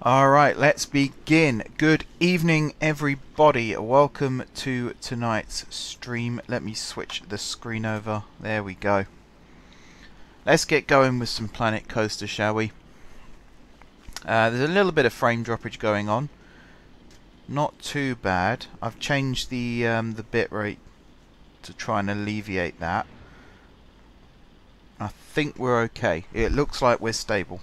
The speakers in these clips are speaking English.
Alright, let's begin. Good evening, everybody. Welcome to tonight's stream. Let me switch the screen over. There we go. Let's get going with some Planet Coaster, shall we? There's a little bit of frame droppage going on. Not too bad. I've changed the bitrate to try and alleviate that. I think we're okay. It looks like we're stable.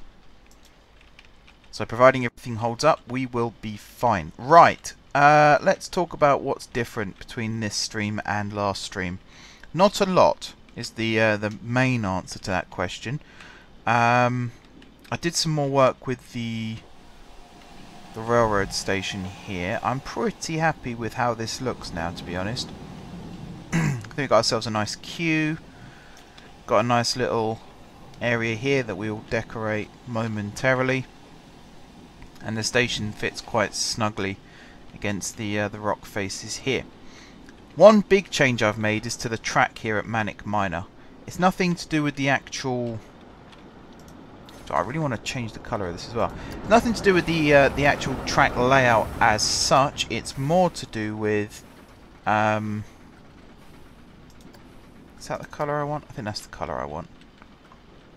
So providing everything holds up, we will be fine. Right, let's talk about what's different between this stream and last stream. Not a lot is the main answer to that question. I did some more work with the railroad station here. I'm pretty happy with how this looks now, to be honest. I think we got ourselves a nice queue. Got a nice little area here that we will decorate momentarily. And the station fits quite snugly against the rock faces here. One big change I've made is to the track here at Manic Miner. It's nothing to do with the actual... So I really want to change the colour of this as well. It's nothing to do with the actual track layout as such. It's more to do with... is that the colour I want? I think that's the colour I want.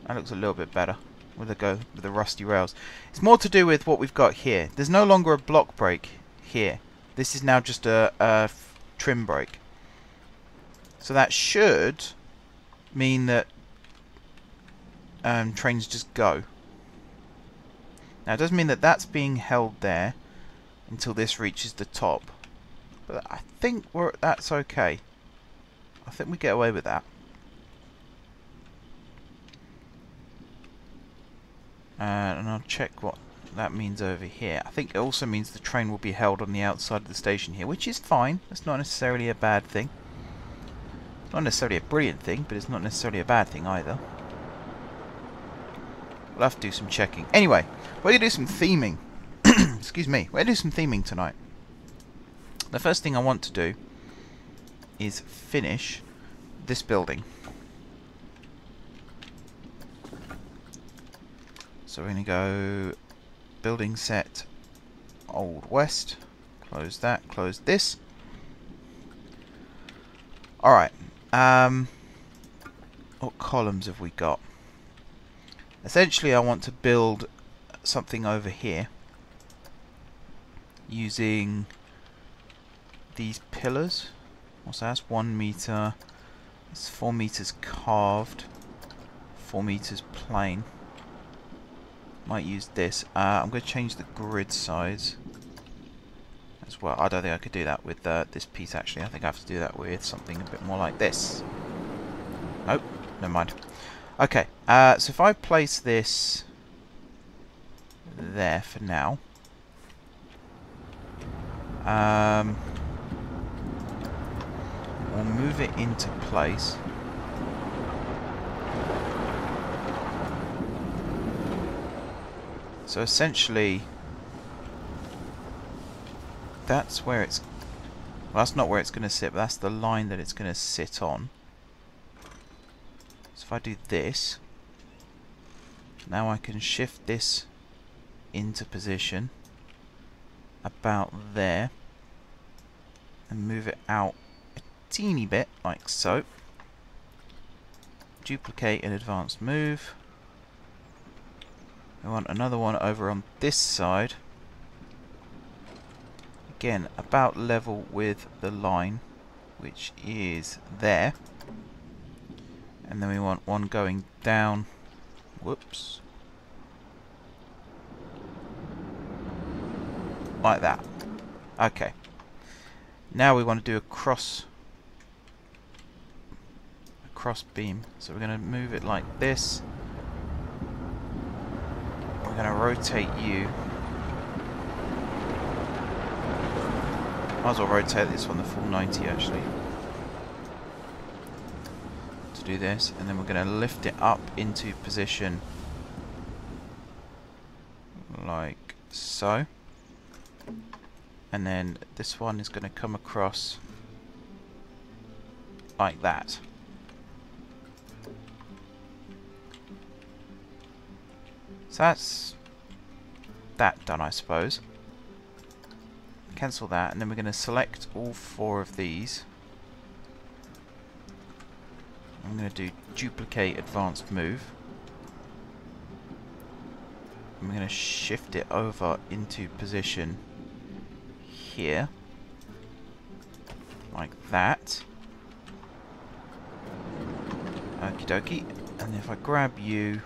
That looks a little bit better. With the rusty rails. It's more to do with what we've got here. There's no longer a block brake here. This is now just a trim brake. So that should mean that trains just go. Now it doesn't mean that that's being held there until this reaches the top. But I think that's okay. I think we get away with that. And I'll check what that means over here. I think it also means the train will be held on the outside of the station here, which is fine. That's not necessarily a bad thing. It's not necessarily a brilliant thing, but it's not necessarily a bad thing either. We'll have to do some checking. Anyway, we're going to do some theming. Excuse me. We're going to do some theming tonight. The first thing I want to do is finish this building. So we're going to go building set Old West, close that, close this. Alright, what columns have we got? Essentially I want to build something over here using these pillars. What's that? That's 1 meter, it's 4 meters carved, 4 meters plain. Might use this. I'm going to change the grid size as well. I don't think I could do that with this piece actually. I think I have to do that with something a bit more like this. Nope, never mind. Okay, so if I place this there for now, we'll move it into place. So essentially, that's where it's... Well, that's not where it's going to sit, but that's the line that it's going to sit on. So if I do this, now I can shift this into position about there and move it out a teeny bit, like so. Duplicate an advanced move. I want another one over on this side. Again, about level with the line, which is there. And then we want one going down. Whoops. Like that. Okay. Now we want to do a cross beam. So we're going to move it like this. We're going to rotate you. Might as well rotate this one the full 90 actually. To do this, and then we're going to lift it up into position like so. And then this one is going to come across like that. So that done, I suppose. Cancel that, and then we're going to select all 4 of these. I'm going to do duplicate advanced move. I'm going to shift it over into position here, like that. Okie dokie. And if I grab you,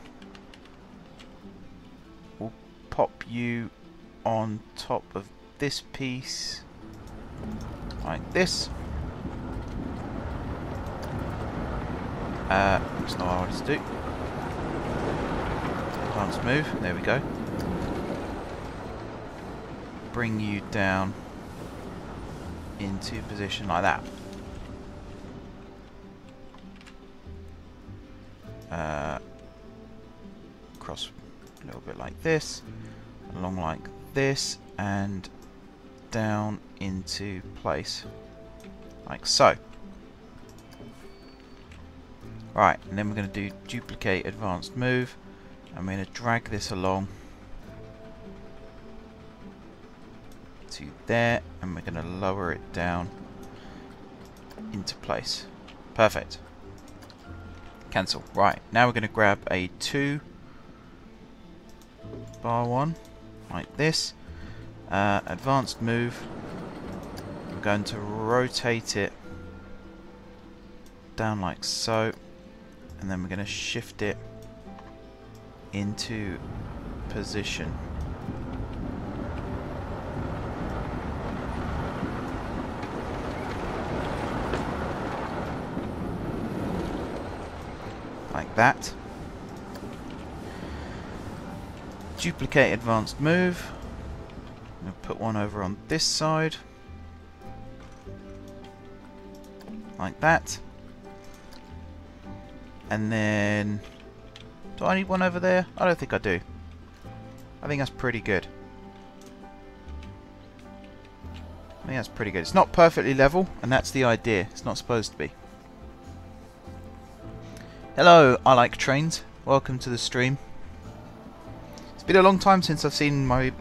we'll pop you on top of this piece, like this. That's not what I wanted to do. Advanced move, there we go. Bring you down into position like that. Cross a little bit like this, along like this, and down into place, like so. Right, and then we're going to do duplicate advanced move. I'm going to drag this along to there, and we're going to lower it down into place. Perfect. Cancel. Right, now we're going to grab a 2 bar 1 like this. Advanced move. We're going to rotate it down like so, and then we're going to shift it into position. Like that. Duplicate advanced move. I'm going to put one over on this side. Like that. And then, do I need one over there? I don't think I do. I think that's pretty good. I think that's pretty good. It's not perfectly level, and that's the idea. It's not supposed to be. Hello, I like trains. Welcome to the stream. It's been a long time since I've seen my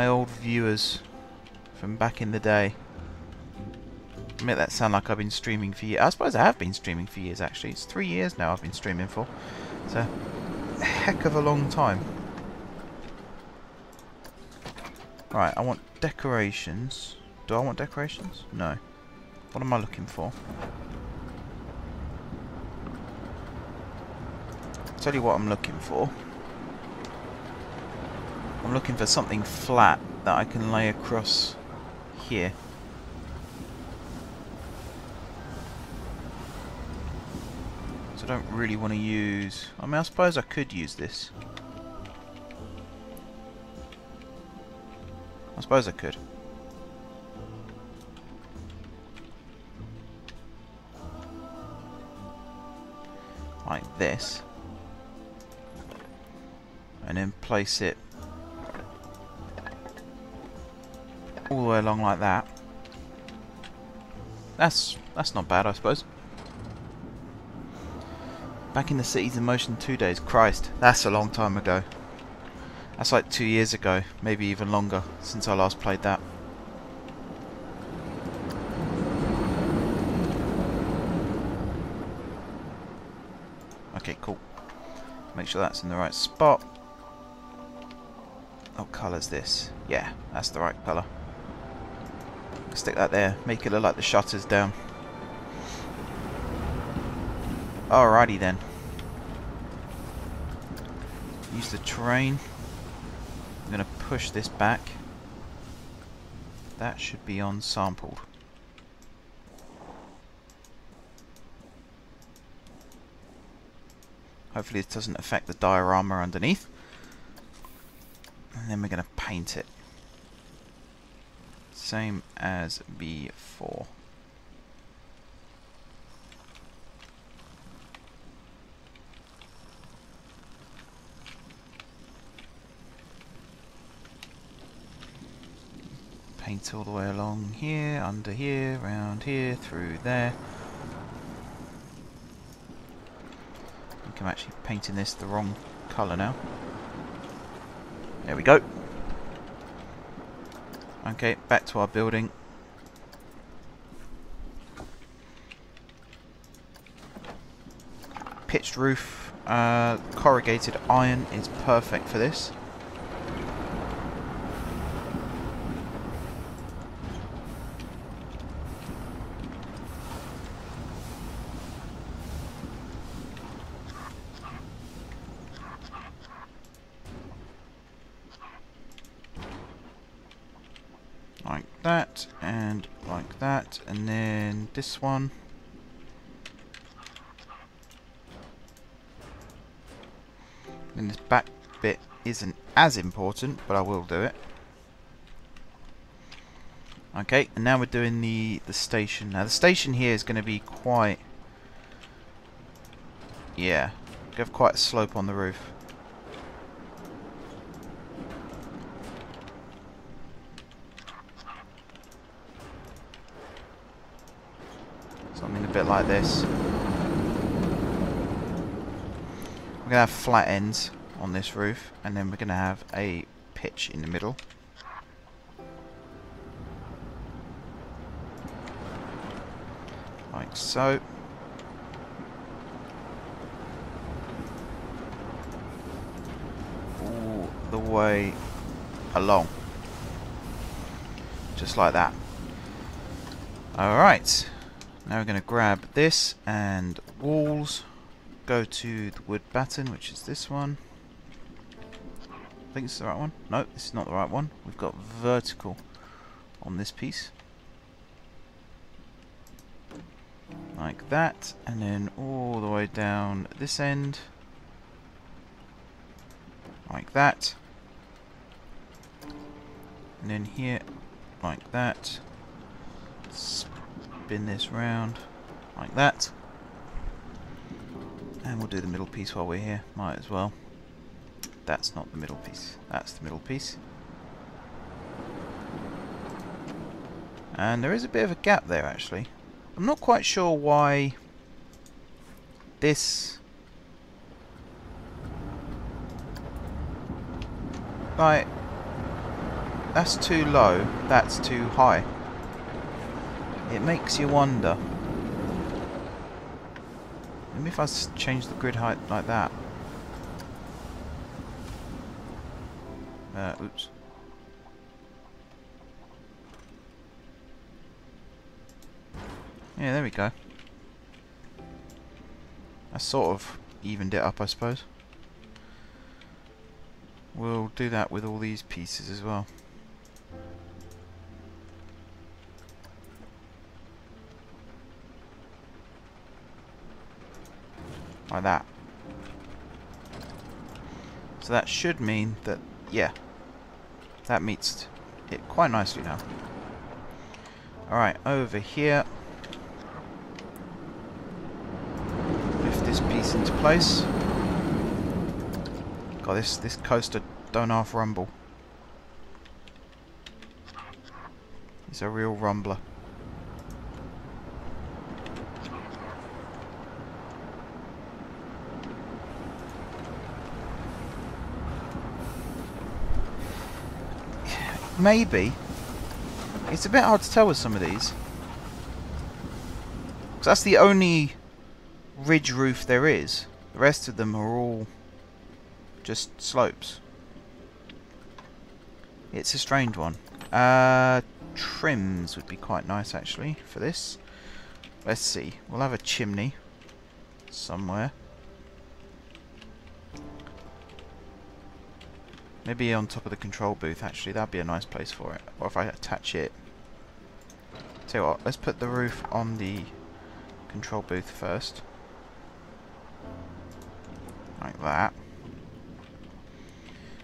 old viewers from back in the day. Make that sound like I've been streaming for years. I suppose I have been streaming for years, actually. It's 3 years now I've been streaming for. It's a heck of a long time. Right, I want decorations. Do I want decorations? No. What am I looking for? I'll tell you what I'm looking for. I'm looking for something flat that I can lay across here. I don't really want to use... I mean, I suppose I could use this. I suppose I could. Like this. And then place it all the way along like that. That's not bad, I suppose. Back in the Cities in Motion 2 days. Christ, that's a long time ago. That's like 2 years ago, maybe even longer, since I last played that. Okay, cool. Make sure that's in the right spot. What colour's this? Yeah, that's the right colour. Stick that there, make it look like the shutter's down. Alrighty then. Use the terrain. I'm going to push this back. That should be unsampled. Hopefully it doesn't affect the diorama underneath. And then we're going to paint it. Same as before. Paint all the way along here, under here, around here, through there. I think I'm actually painting this the wrong colour now. There we go. Okay, back to our building. Pitched roof, corrugated iron is perfect for this. Like that, and like that, and then this one. And this back bit isn't as important, but I will do it. Okay, and now we're doing the station. Now the station here is going to be quite... yeah, we have quite a slope on the roof. Something a bit like this. We're going to have flat ends on this roof, and then we're going to have a pitch in the middle. Like so. All the way along. Just like that. Alright. Now we're going to grab this and walls. Go to the wood batten, which is this one. I think it's the right one. No, this is not the right one. We've got vertical on this piece. Like that. And then all the way down this end. Like that. And then here, like that. Spin this round. Like that. And we'll do the middle piece while we're here. Might as well. That's not the middle piece. That's the middle piece. And there is a bit of a gap there, actually. I'm not quite sure why this... like... that's too low. That's too high. It makes you wonder. Maybe if I change the grid height like that. Oops. Yeah, there we go. I sort of evened it up, I suppose. We'll do that with all these pieces as well. Like that. So that should mean that, yeah, that meets it quite nicely now. Alright, over here. Lift this piece into place. God, this coaster don't half rumble. It's a real rumbler. Maybe. It's a bit hard to tell with some of these. 'Cause that's the only ridge roof there is. The rest of them are all just slopes. It's a strange one. Trims would be quite nice actually for this. Let's see. We'll have a chimney somewhere. Maybe on top of the control booth, actually. That'd be a nice place for it. Or if I attach it. Tell you what, let's put the roof on the control booth first. Like that.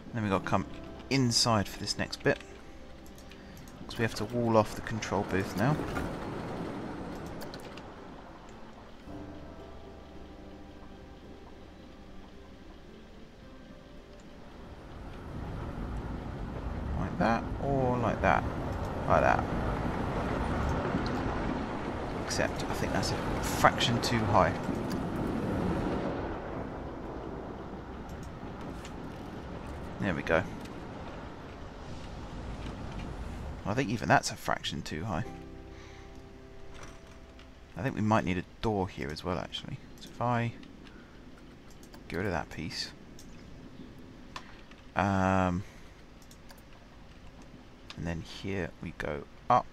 And then we've got to come inside for this next bit. Because we have to wall off the control booth now. That or like that, except I think that's a fraction too high. There we go. I think even that's a fraction too high. I think we might need a door here as well, actually. So if I get rid of that piece. And then here we go up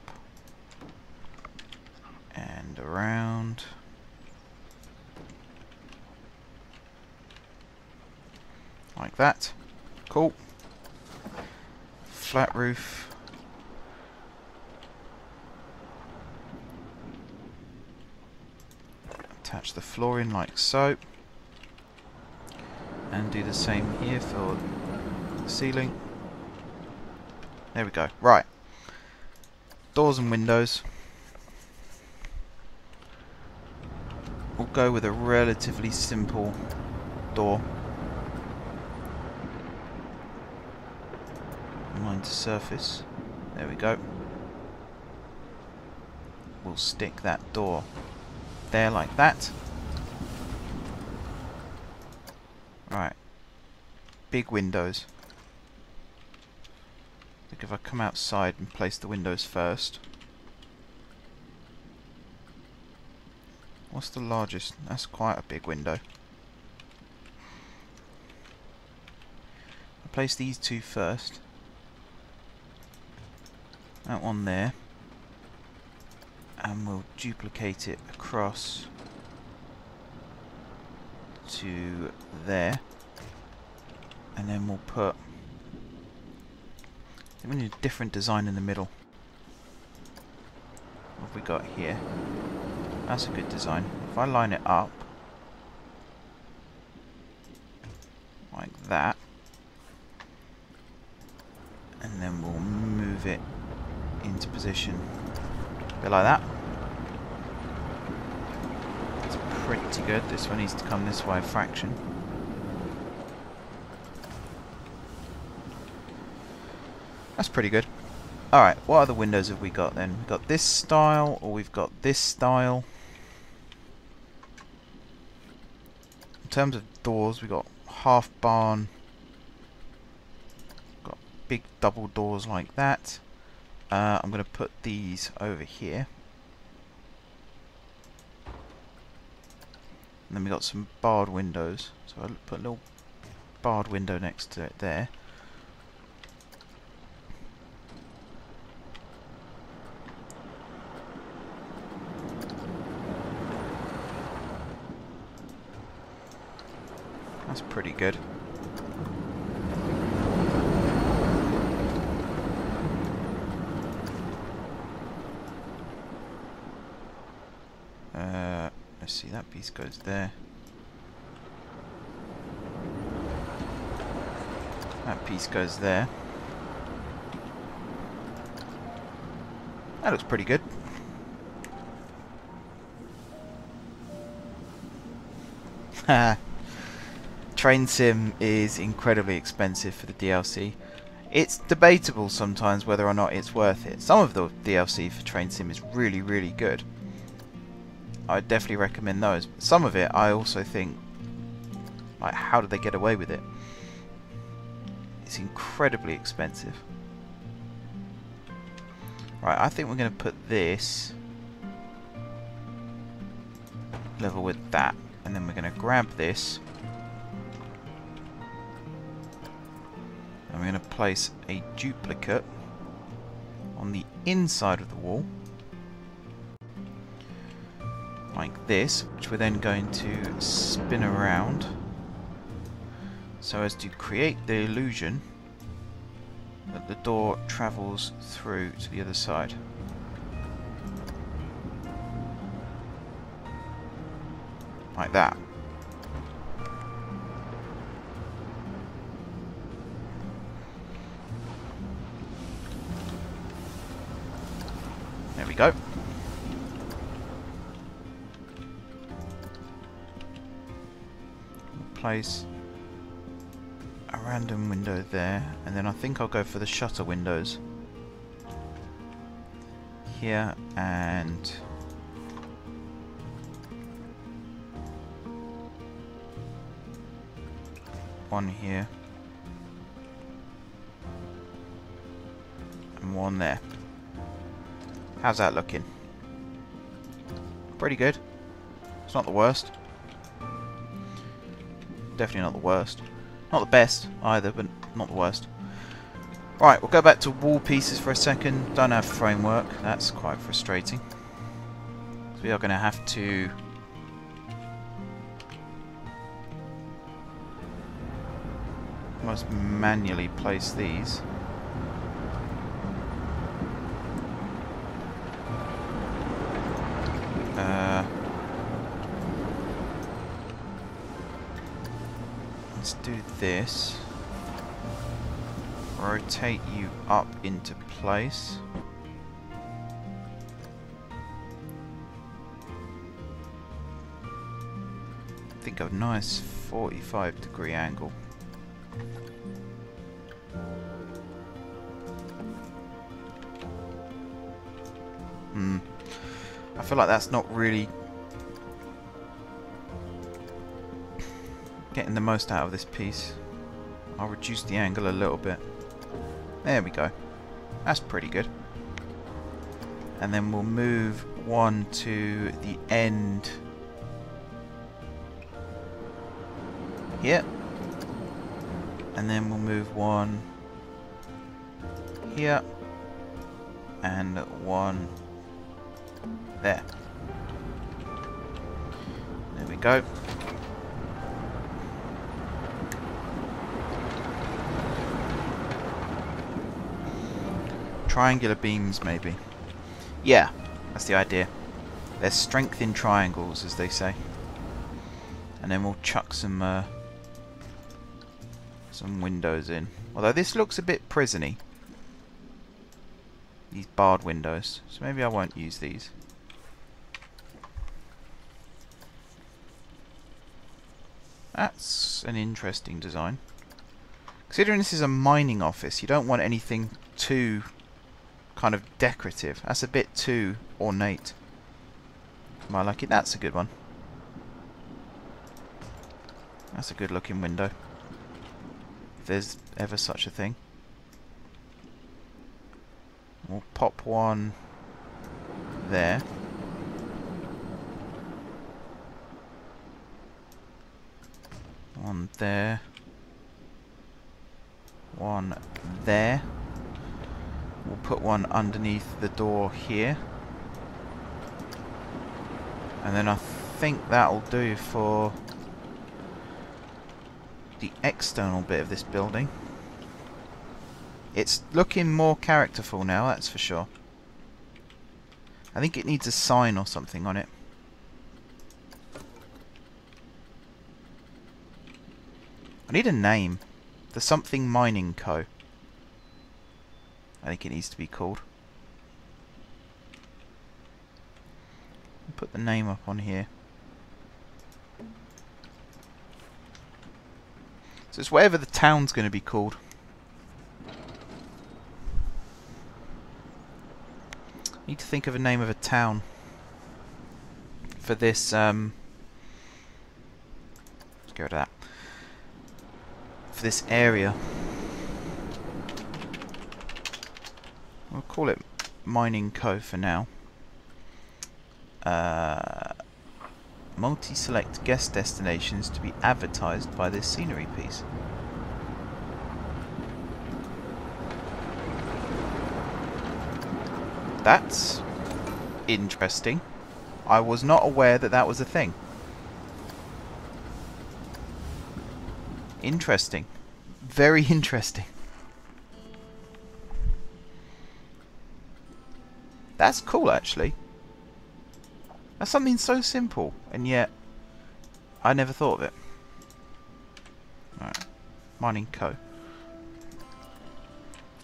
and around. Like that. Cool. Flat roof. Attach the flooring like so. And do the same here for the ceiling. There we go. Right. Doors and windows. We'll go with a relatively simple door. Line to surface. There we go. We'll stick that door there like that. Right. Big windows. I think if I come outside and place the windows first. What's the largest? That's quite a big window. I'll place these two first. That one there. And we'll duplicate it across to there. And then we'll put... I think we need a different design in the middle. What have we got here? That's a good design. If I line it up like that, and then we'll move it into position a bit like that. It's pretty good. This one needs to come this way a fraction. That's pretty good. Alright, what other windows have we got then? We've got this style, or we've got this style. In terms of doors, we've got half barn. Got big double doors like that. I'm going to put these over here. And then we've got some barred windows. So I'll put a little barred window next to it there. That's pretty good. Let's see, that piece goes there. That piece goes there. That looks pretty good. Train Sim is incredibly expensive for the DLC. It's debatable sometimes whether or not it's worth it. Some of the DLC for Train Sim is really, really good. I definitely recommend those. But some of it, I also think, like, how did they get away with it? It's incredibly expensive. Right, I think we're going to put this level with that. And then we're going to grab this. And we're going to place a duplicate on the inside of the wall. Like this, which we're then going to spin around so as to create the illusion that the door travels through to the other side. Like that. There we go. Place a random window there, and then I think I'll go for the shutter windows here and one here and one there. How's that looking? Pretty good. It's not the worst. Definitely not the worst. Not the best either, but not the worst. Right, we'll go back to wall pieces for a second. Don't have framework. That's quite frustrating. So we are going to have to almost manually place these. Let's do this. Rotate you up into place. Think of a nice 45-degree angle. I feel like that's not really getting the most out of this piece. I'll reduce the angle a little bit. There we go. That's pretty good. And then we'll move one to the end here. And then we'll move one here. And one there. There we go. Triangular beams, maybe. Yeah, that's the idea. There's strength in triangles, as they say. And then we'll chuck some windows in. Although this looks a bit prisony. These barred windows. So maybe I won't use these. That's an interesting design. Considering this is a mining office, you don't want anything too kind of decorative. That's a bit too ornate. I like it. That's a good one. That's a good looking window. If there's ever such a thing. We'll pop one there. One there. One there. We'll put one underneath the door here. And then I think that'll do for the external bit of this building. It's looking more characterful now, that's for sure. I think it needs a sign or something on it. I need a name. The Something Mining Co. I think it needs to be called. Put the name up on here. So it's whatever the town's going to be called. Need to think of a name of a town for this. Let's go to that. For this area. We'll call it Mining Co for now. Multi-select guest destinations to be advertised by this scenery piece. That's interesting. I was not aware that that was a thing. Interesting. Very interesting. That's cool, actually. That's something so simple, and yet I never thought of it. Alright. Mining Co.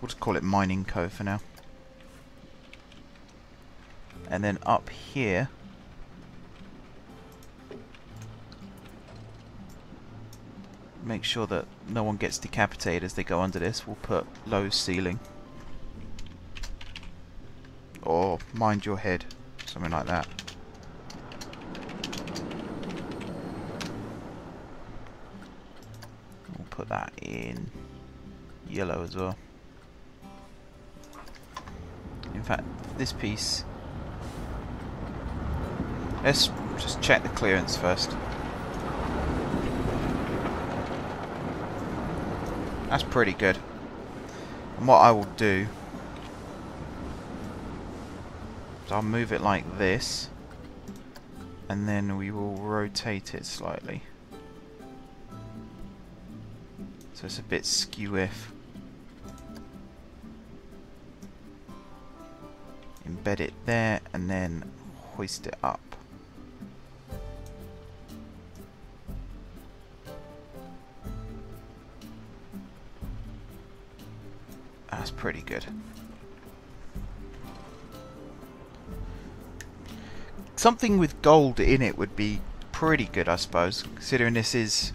We'll just call it Mining Co for now. And then up here, make sure that no one gets decapitated as they go under this. We'll put low ceiling. Or mind your head. Something like that. We'll put that in yellow as well. In fact, this piece. Let's just check the clearance first. That's pretty good. And what I will do is I'll move it like this, and then we will rotate it slightly. So it's a bit skew-if. Embed it there and then hoist it up. That's pretty good. Something with gold in it would be pretty good, I suppose, considering this is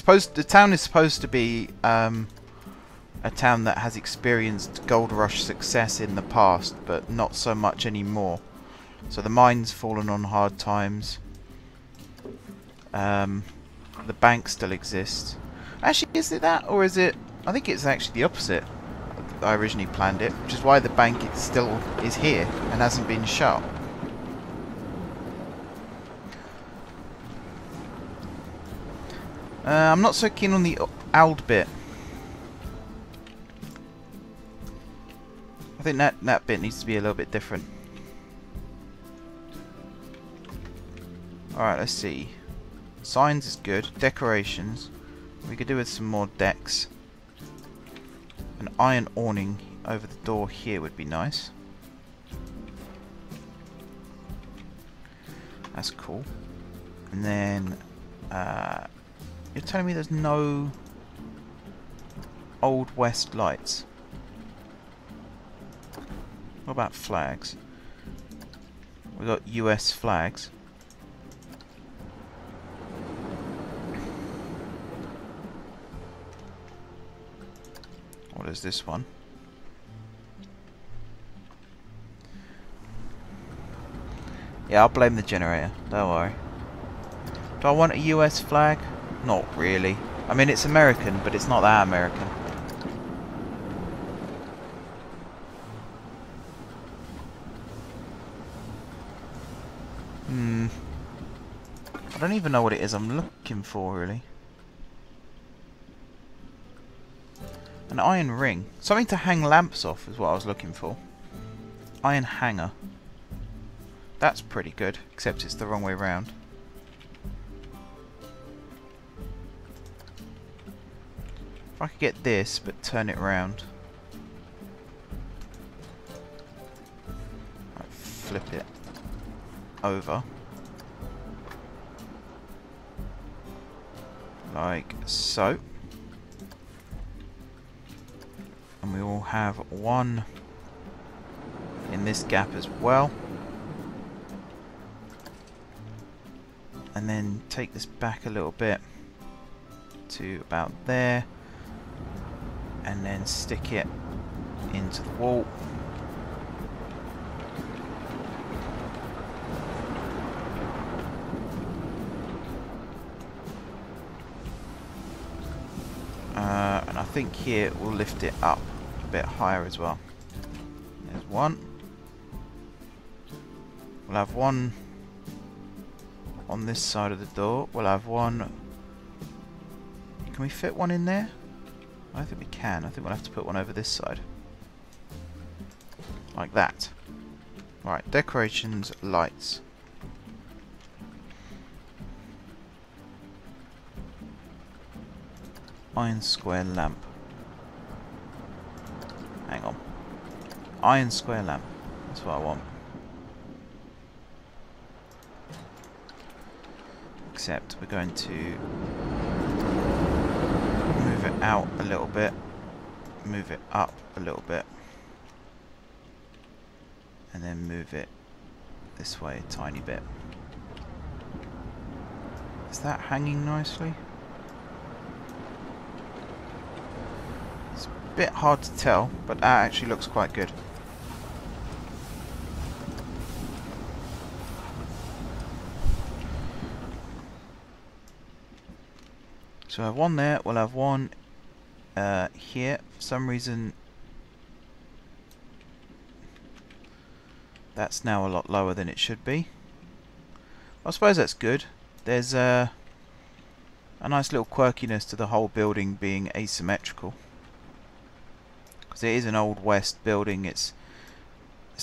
the town is supposed to be a town that has experienced gold rush success in the past, but not so much anymore. So the mine's fallen on hard times. The bank still exists. Actually, is it that, or is it? I think it's actually the opposite. I originally planned it, which is why the bank still is here and hasn't been shut. I'm not so keen on the old bit. I think that bit needs to be a little bit different. Alright, let's see. Signs is good. Decorations. We could do with some more decks. An iron awning over the door here would be nice. That's cool. And then you're telling me there's no Old West lights? What about flags? We've got US flags. What is this one? Yeah, I'll blame the generator. Don't worry. Do I want a US flag? Not really. I mean, it's American, but it's not that American. I don't even know what it is I'm looking for, really. An iron ring. Something to hang lamps off is what I was looking for. Iron hanger. That's pretty good, except it's the wrong way round. If I could get this, but turn it round. Right, flip it over. Like so. And we will have one in this gap as well. And then take this back a little bit to about there. And then stick it into the wall. And I think here we'll lift it up a bit higher as well. There's one. We'll have one on this side of the door. We'll have one. Can we fit one in there? I don't think we can. I think we'll have to put one over this side. Like that. Right, decorations, lights. Iron square lamp. Hang on. Iron square lamp. That's what I want. Except we're going to move it out a little bit. Move it up a little bit. And then move it this way a tiny bit. Is that hanging nicely? It's a bit hard to tell, but that actually looks quite good. So I have one there, we'll have one here. For some reason That's now a lot lower than it should be. I suppose that's good. There's a nice little quirkiness to the whole building being asymmetrical. Because it is an Old West building. It's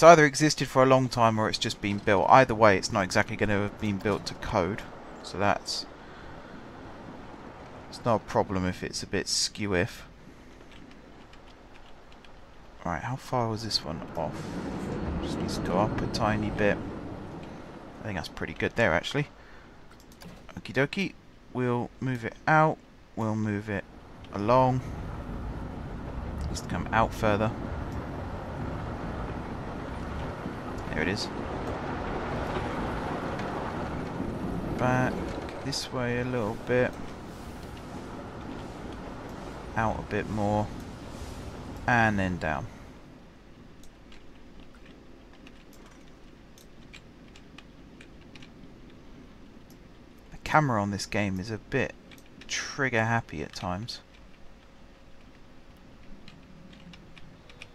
either existed for a long time or it's just been built. Either way, it's not exactly going to have been built to code. So it's not a problem if it's a bit skew-if. Alright, how far was this one off? Just needs to go up a tiny bit. I think that's pretty good there, actually. Okie dokie. We'll move it out. We'll move it along. Needs to come out further. There it is. Back this way a little bit. Out a bit more. And then down. The camera on this game is a bit trigger happy at times.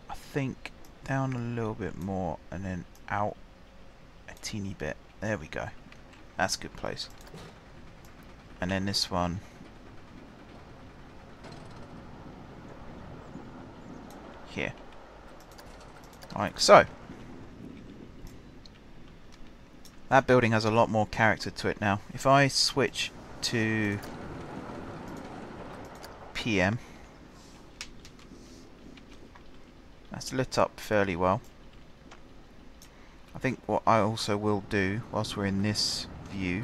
I think down a little bit more and then out a teeny bit. There we go. That's a good place. And then this one. Here. Like so. That building has a lot more character to it now. If I switch to PM, that's lit up fairly well. I think what I also will do whilst we're in this view,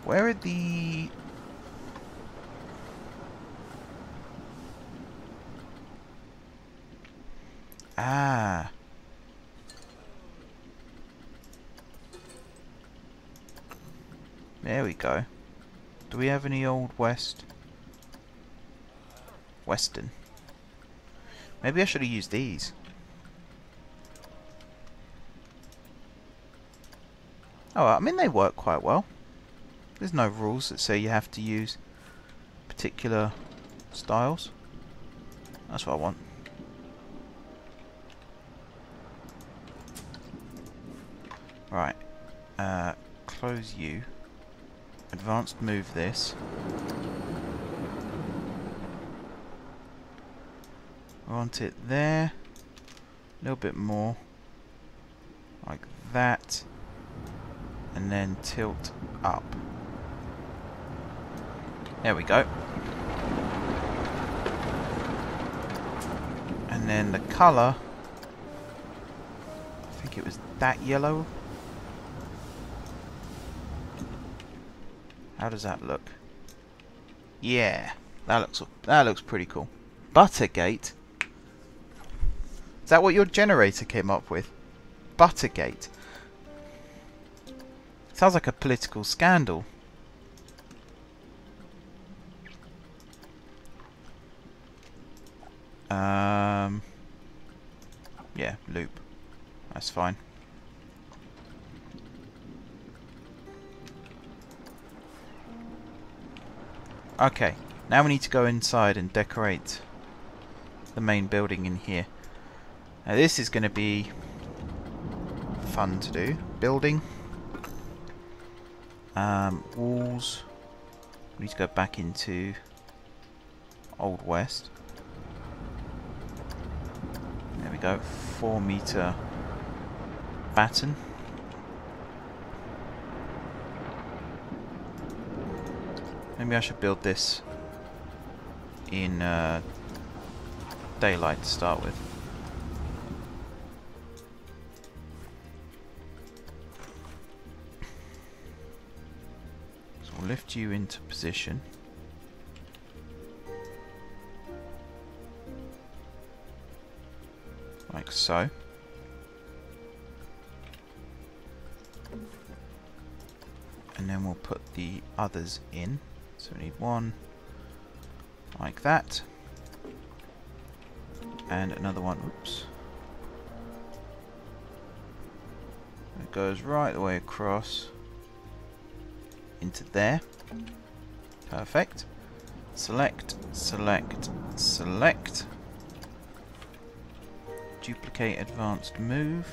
where are the... Ah. There we go. Do we have any Old West? Western. Maybe I should have used these. Oh, I mean they work quite well. There's no rules that say you have to use particular styles. That's what I want. Right. Close you. Advanced move this. I want it there. A little bit more. Like that. And then tilt up. There we go. And then the colour, I think it was that yellow. How does that look? Yeah, that looks pretty cool. Buttergate? Is that what your generator came up with? Buttergate? Sounds like a political scandal. Yeah, loop. That's fine. Okay, now we need to go inside and decorate the main building in here. Now this is going to be fun to do. Building. Walls. We need to go back into Old West. There we go. 4-meter batten. Maybe I should build this in daylight to start with. So we'll lift you into position. Like so. And then we'll put the others in. So we need one like that. And another one, oops. It goes right the way across into there. Perfect. Select, select, select. Duplicate advanced move.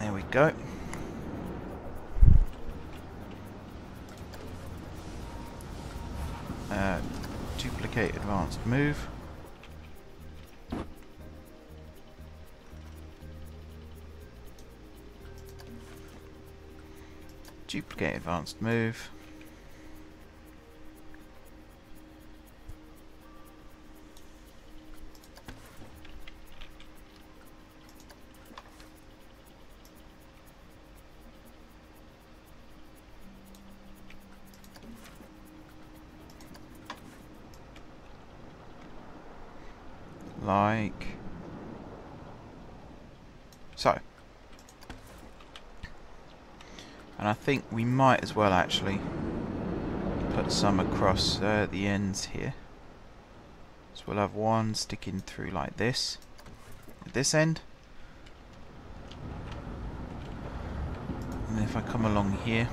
There we go. Duplicate advanced move. Duplicate advanced move. Like so. And I think we might as well actually put some across the ends here. So we'll have one sticking through like this at this end. And then if I come along here,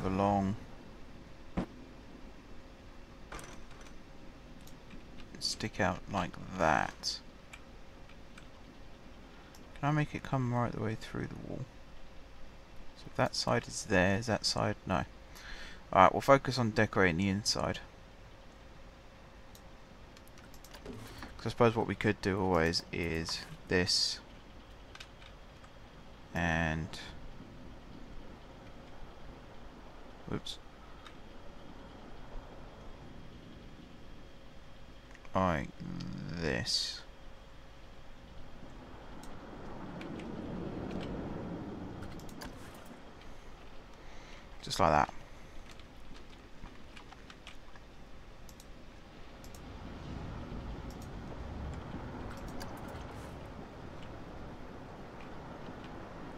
along, stick out like that. Can I make it come right the way through the wall? So if that side is there, is that side? No. Alright, we'll focus on decorating the inside. Because I suppose what we could do always is this and whoops. Like this. Just like that.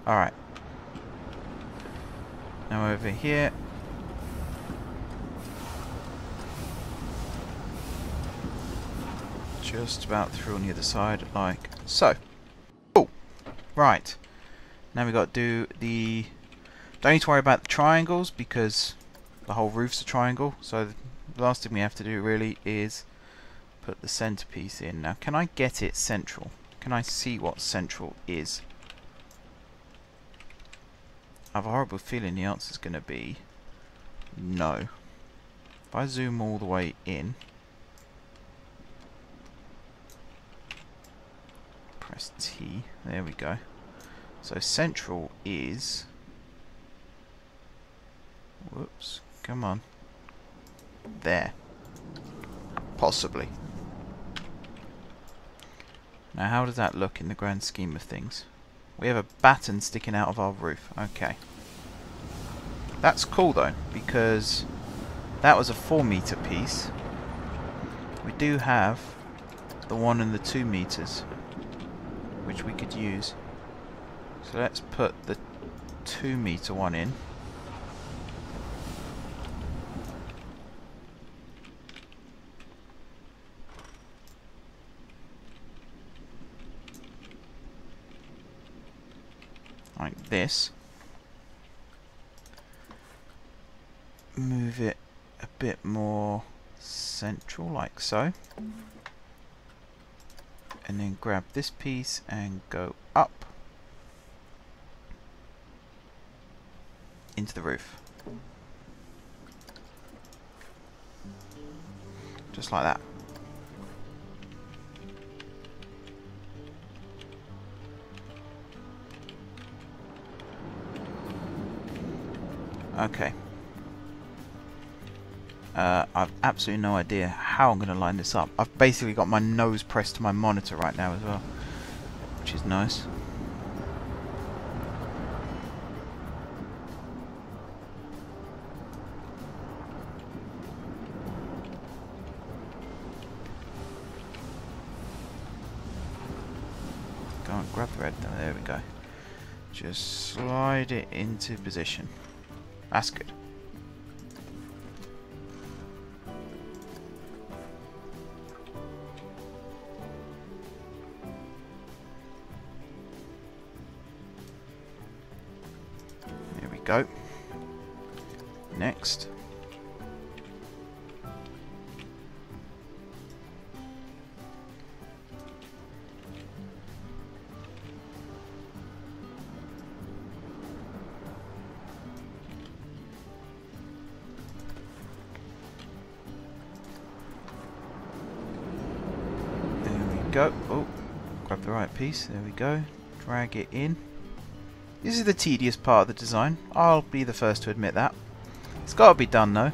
Alright. Now over here. Just about through on the other side, like so. Oh, right. Now we got to do the. Don't need to worry about the triangles because the whole roof's a triangle. So the last thing we have to do really is put the centerpiece in. Now, can I get it central? Can I see what central is? I have a horrible feeling the answer is going to be no. If I zoom all the way in. Press T. There we go. So central is. Whoops. Come on. There. Possibly. Now, how does that look in the grand scheme of things? We have a batten sticking out of our roof. Okay. That's cool though, because that was a 4-meter piece. We do have the 1 and the 2 meters, which we could use. So let's put the 2-meter one in. Like this. Move it a bit more central, like so. And then grab this piece and go up into the roof. Just like that. Okay. I've absolutely no idea how I'm going to line this up. I've basically got my nose pressed to my monitor right now as well, which is nice. Go on, grab the red. There we go. Just slide it into position. That's good. There we go. Next. Go. Oh, grab the right piece. There we go. Drag it in. This is the tedious part of the design. I'll be the first to admit that. It's got to be done though,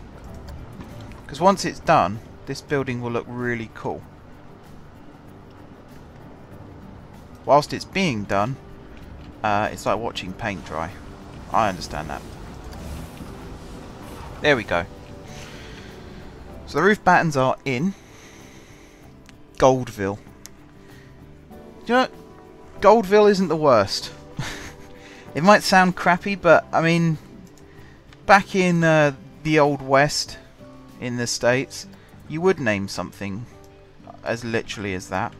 because once it's done, this building will look really cool. Whilst it's being done, it's like watching paint dry. I understand that. There we go. So the roof battens are in. Goldville. You know, Goldville isn't the worst. It might sound crappy, but I mean, back in the Old West in the States, you would name something as literally as that.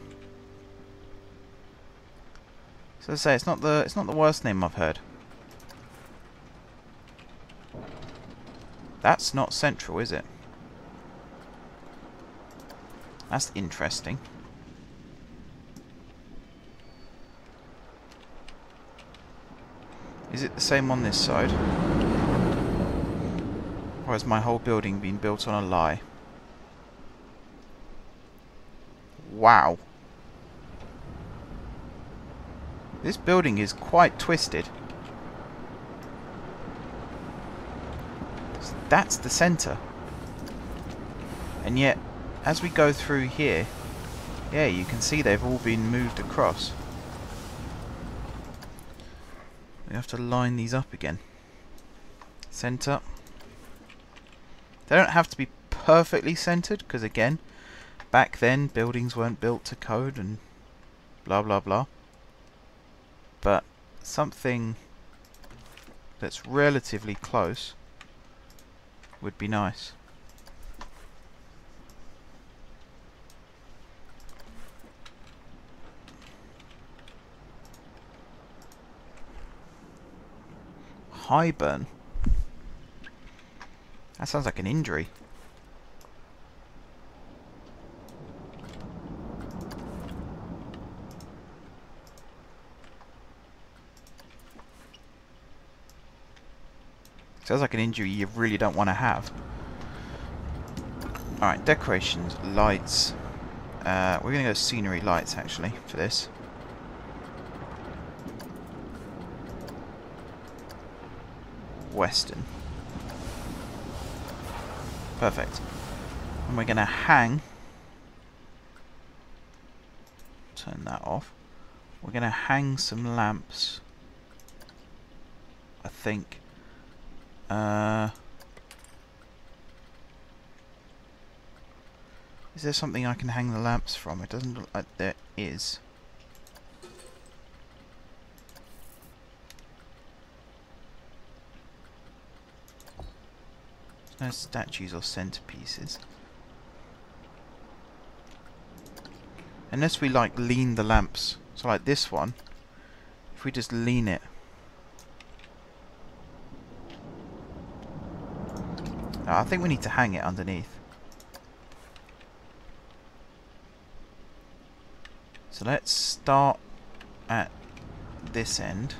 So I say it's not the worst name I've heard. That's not central, is it? That's interesting. Is it the same on this side? Or has my whole building been built on a lie? Wow. This building is quite twisted. That's the centre. And yet, as we go through here, yeah, you can see they've all been moved across. We have to line these up again. Centre. They don't have to be perfectly centred, because again, back then buildings weren't built to code and blah blah blah. But something that's relatively close would be nice. High burn. That sounds like an injury. Sounds like an injury you really don't want to have. Alright, decorations, lights. We're going to go scenery lights actually for this. Western. Perfect. And we're going to hang. Turn that off. We're going to hang some lamps. I think. Is there something I can hang the lamps from? It doesn't look like there is. No statues or centerpieces. Unless we like lean the lamps. So like this one, if we just lean it. No, I think we need to hang it underneath. So let's start at this end.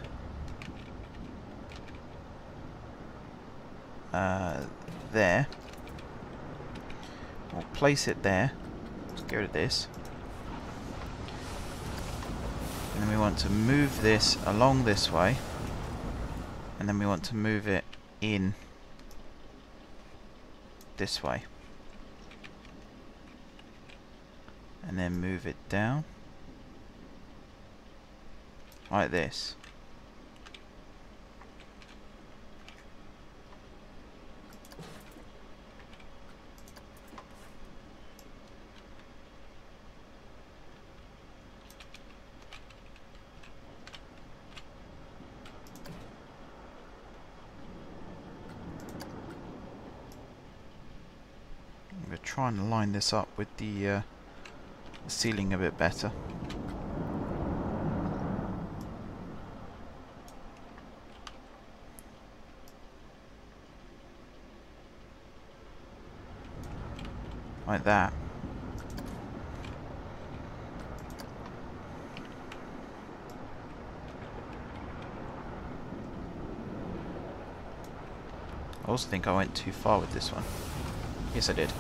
There. We'll place it there. Let's get rid of this. And then we want to move this along this way. And then we want to move it in this way. And then move it down. Like this. try and line this up with the ceiling a bit better. Like that. I also think I went too far with this one. Yes, I did.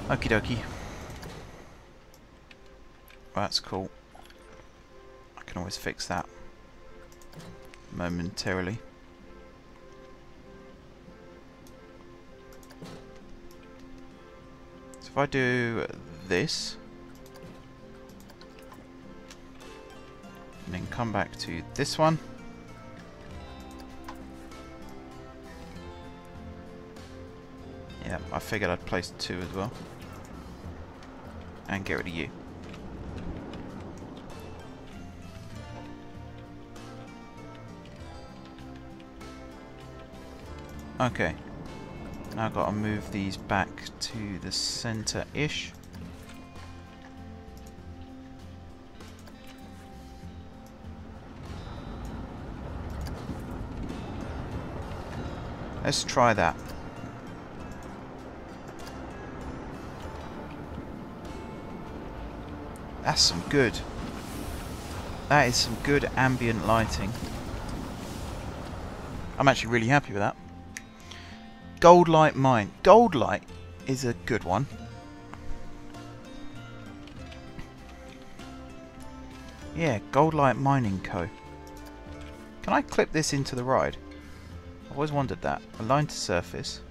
Okie dokie. That's cool. I can always fix that momentarily. So if I do this, and then come back to this one, yeah, I figured I'd place 2 as well, and get rid of you. Okay, now I've got to move these back to the center-ish. Let's try that. That's some good. That is some good ambient lighting. I'm actually really happy with that. Goldlite mine. Goldlite is a good one. Yeah, Goldlite Mining Co. Can I clip this into the ride? I've always wondered that. Align to surface.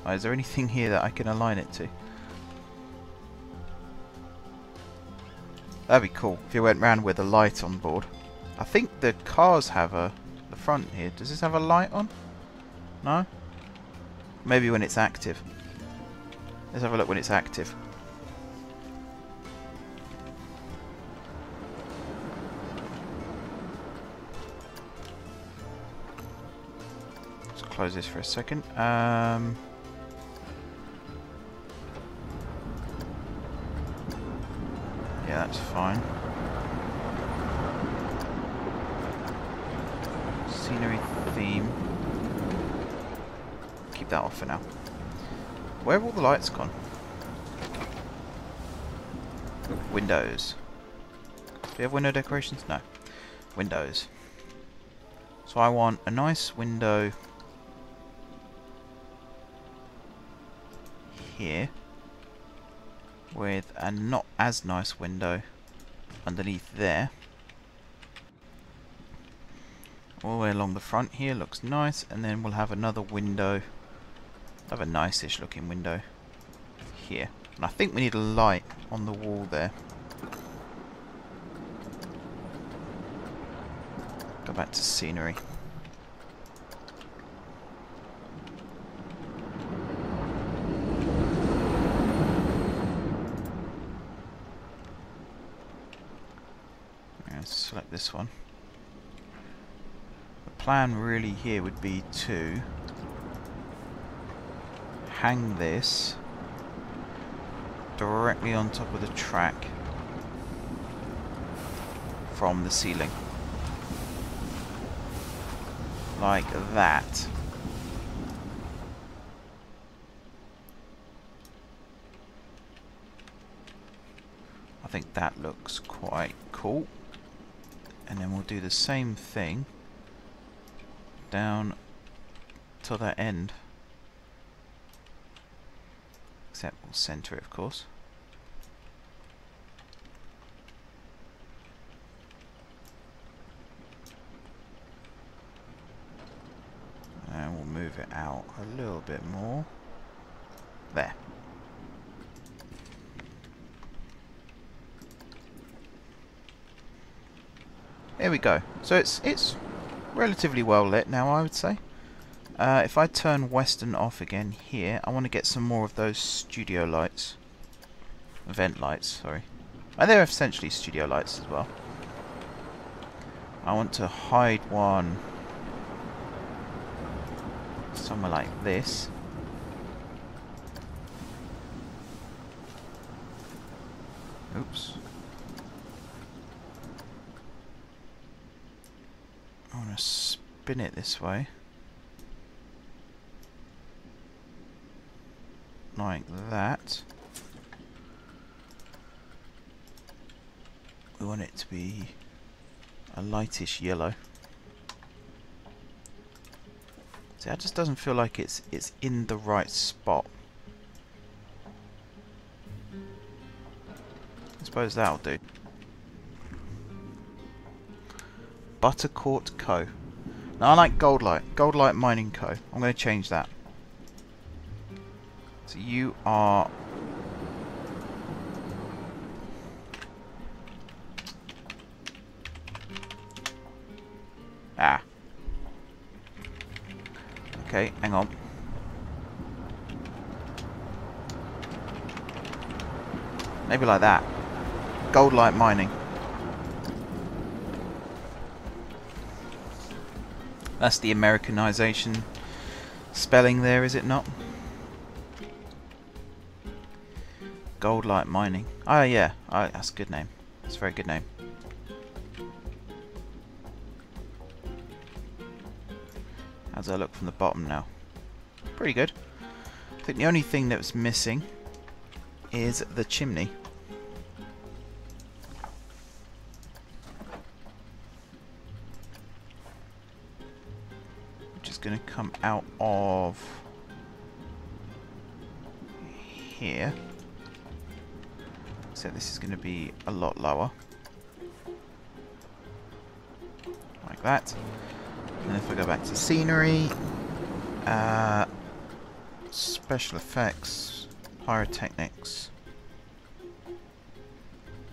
Oh, is there anything here that I can align it to? That'd be cool if you went round with a light on board. I think the cars have the front here. Does this have a light on? No? Maybe when it's active. Let's have a look when it's active. Let's close this for a second. Yeah, that's fine. Scenery theme. Keep that off for now. Where have all the lights gone? Windows. Do we have window decorations? No. Windows. So I want a nice window here with a not as nice window underneath there. All the way along the front here looks nice, and then we'll have another window, have a nice-ish looking window here. And I think we need a light on the wall there. Go back to scenery. Let's select this one. Plan really here would be to hang this directly on top of the track from the ceiling, like that. I think that looks quite cool, and then we'll do the same thing down to that end, except we'll center it, of course. And we'll move it out a little bit more. There. There we go. So it's relatively well lit now, I would say. If I turn Western off again here, I want to get some more of those studio lights. Vent lights, sorry. And they're essentially studio lights as well. I want to hide one somewhere like this. Oops. I want to spin it this way. Like that. We want it to be a lightish yellow. See, that just doesn't feel like it's in the right spot. I suppose that'll do. Buttercourt Co. Now I like Goldlite. Goldlite Mining Co. I'm going to change that. So you are... Ah. Okay, hang on. Maybe like that. Goldlite Mining. That's the Americanization spelling there, is it not? Goldlite Mining. Oh yeah, that's a good name. That's a very good name. How does that look from the bottom now? Pretty good. I think the only thing that was missing is the chimney. Which is going to come out of here. So this is going to be a lot lower. Like that. And if we go back to scenery, special effects, pyrotechnics,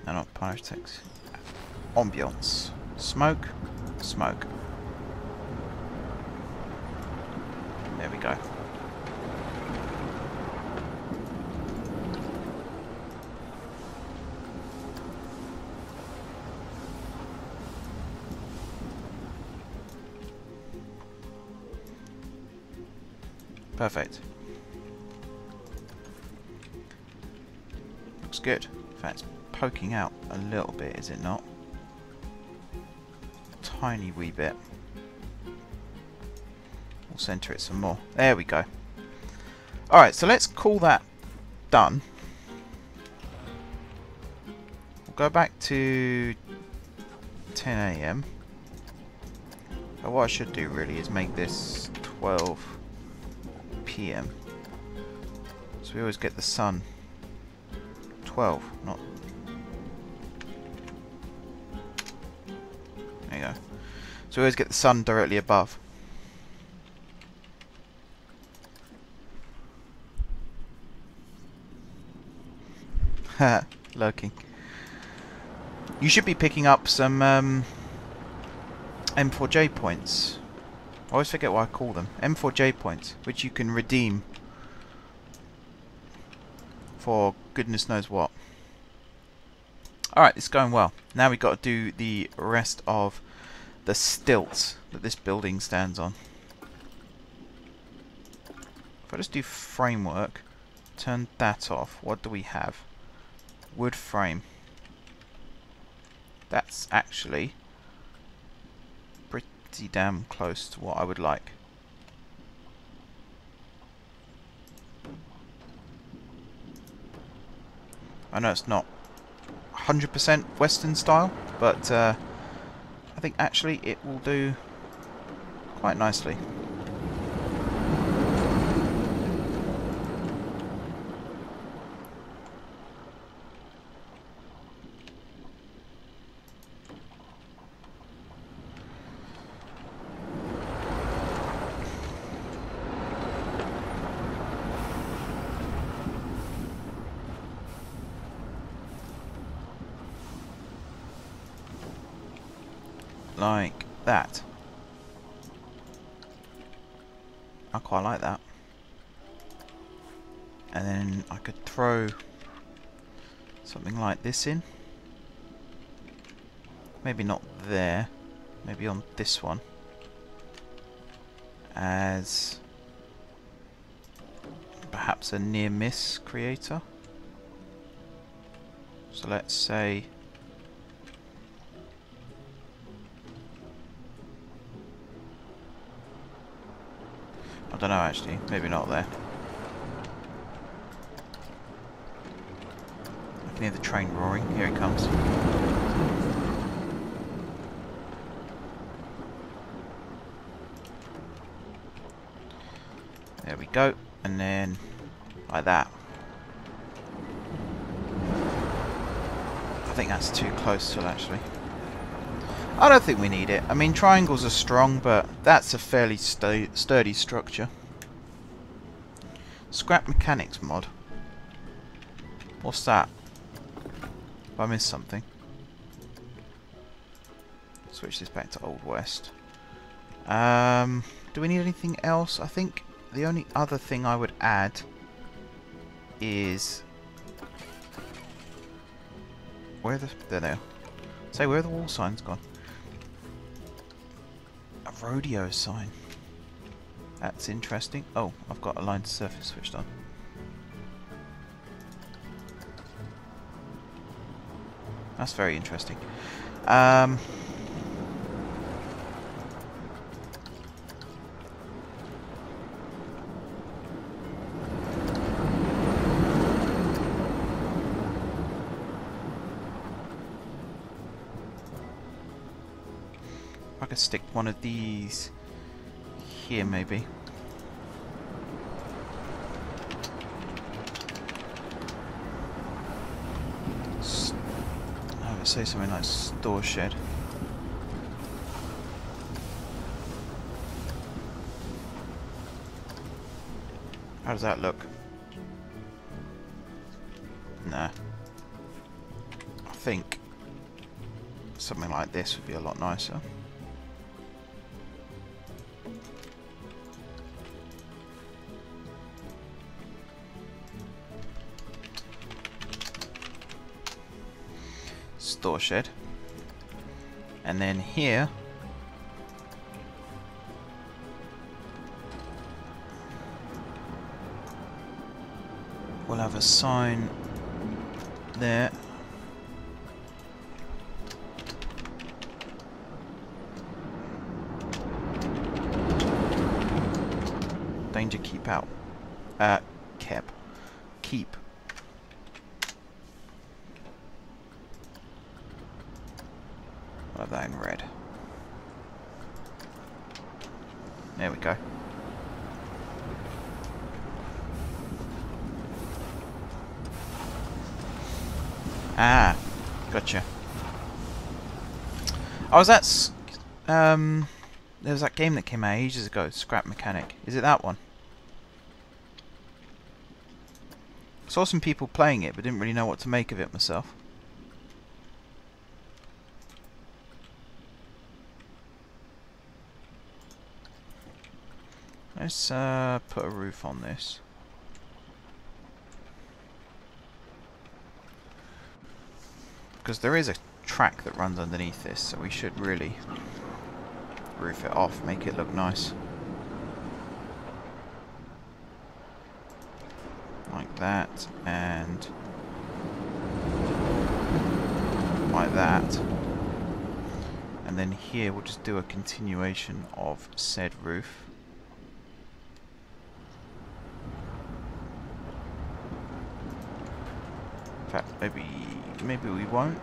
no, not pyrotechnics, ambience, smoke, smoke. There we go. Perfect. Looks good. In fact, it's poking out a little bit, is it not? Tiny wee bit. We'll center it some more. There we go. Alright, so let's call that done. We'll go back to 10 AM. But what I should do really is make this 12 PM. So we always get the sun. 12, not... There you go. So we always get the sun directly above. Ha, lurking. You should be picking up some M4J points. I always forget what I call them. M4J points, which you can redeem for goodness knows what. Alright, it's going well. Now we've got to do the rest of the stilts that this building stands on. If I just do framework, turn that off, what do we have? Wood frame. That's actually pretty damn close to what I would like. I know it's not 100% Western style, but I think actually it will do quite nicely. Like that. I quite like that. And then I could throw something like this in. Maybe not there. Maybe on this one. As perhaps a near miss creator. So let's say I don't know actually, maybe not there. I can hear the train roaring. Here it comes. There we go, and then like that. I think that's too close still actually. I don't think we need it. I mean, triangles are strong, but that's a fairly sturdy structure. Scrap mechanics mod. What's that? Have I missed something? Switch this back to Old West. Do we need anything else? I think the only other thing I would add is where the there. Say, where are the wall signs gone? A rodeo sign. That's interesting. Oh, I've got align to surface switched on. That's very interesting. I could stick one of these here, maybe. I would say something like store shed. How does that look? Nah. I think something like this would be a lot nicer. Store shed, and then here we'll have a sign there. Danger, keep out. Keep. I'll have that in red. There we go. Ah, gotcha. I was at there was that game that came out ages ago, Scrap Mechanic. Is it that one? Saw some people playing it, but didn't really know what to make of it myself. Let's put a roof on this. Because there is a track that runs underneath this, so we should really roof it off, make it look nice. Like that, and like that. And then here we'll just do a continuation of said roof. In fact, maybe we won't.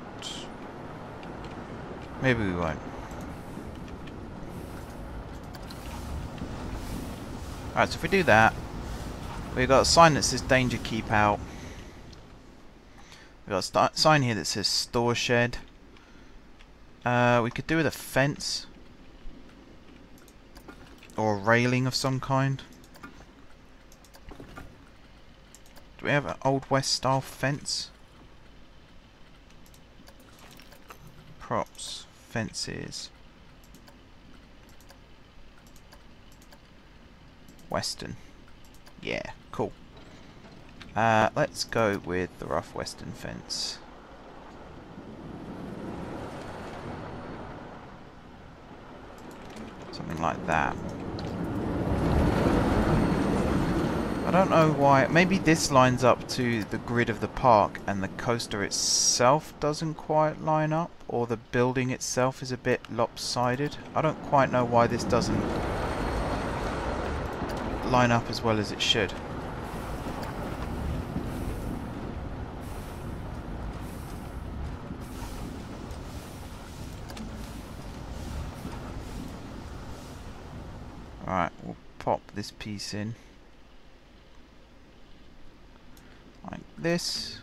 Maybe we won't. Alright, so if we do that, we've got a sign that says danger, keep out. We've got a sign here that says store shed. We could do with a fence or a railing of some kind. Do we have an Old West style fence? Props, fences. Western. Yeah, cool. Let's go with the rough western fence. Something like that. I don't know why. Maybe this lines up to the grid of the park and the coaster itself doesn't quite line up, or the building itself is a bit lopsided. I don't quite know why this doesn't line up as well as it should. Alright, we'll pop this piece in like this,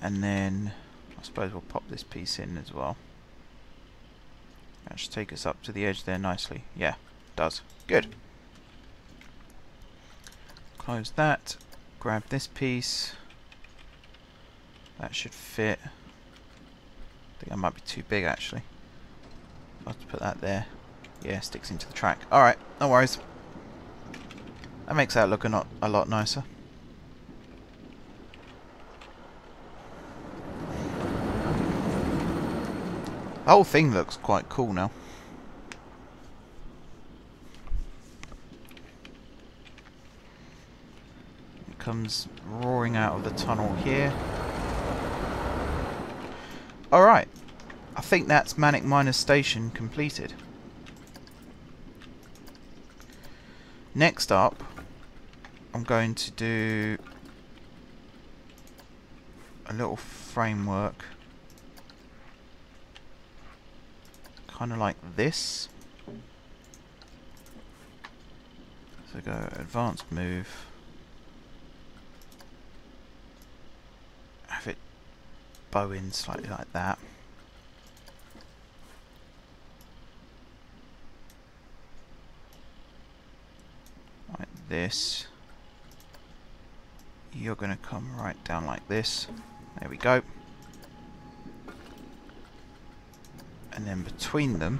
and then I suppose we'll pop this piece in as well. That should take us up to the edge there nicely. Yeah, it does. Good. Close that, grab this piece. That should fit. I think that might be too big actually. I'll have to put that there. Yeah, sticks into the track. Alright, no worries. That makes that look a lot nicer. The whole thing looks quite cool now. It comes roaring out of the tunnel here. Alright, I think that's Manic Miner's station completed. Next up, I'm going to do a little framework, kind of like this. So go advanced move, have it bow in slightly like that. Like this. You're going to come right down like this. There we go. And then between them,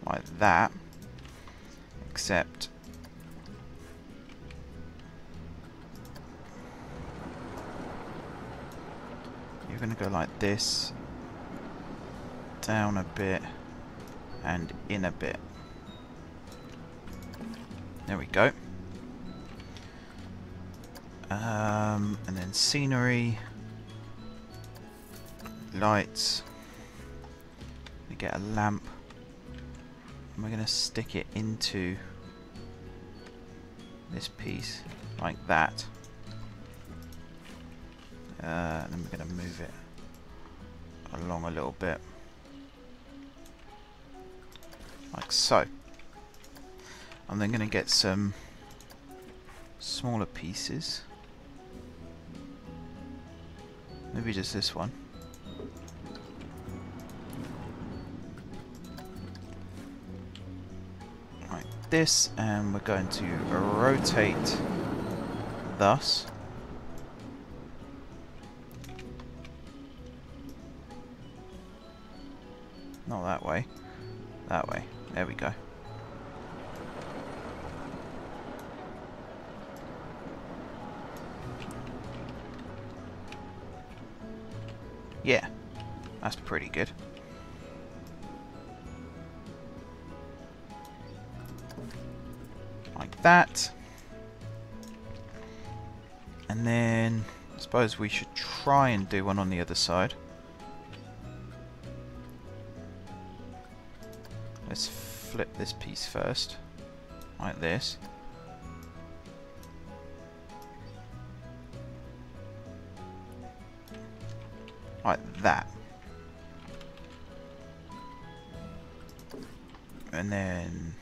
like that, except you're going to go like this, down a bit and in a bit. There we go. And then scenery, lights. We get a lamp, and we're going to stick it into this piece like that. And then we're going to move it along a little bit, like so. I'm then going to get some smaller pieces, maybe just this one, like this, and we're going to rotate thus. Not that way, that way. There we go. Yeah, that's pretty good. Like that. And then I suppose we should try and do one on the other side. Let's flip this piece first, like this. Like that. And then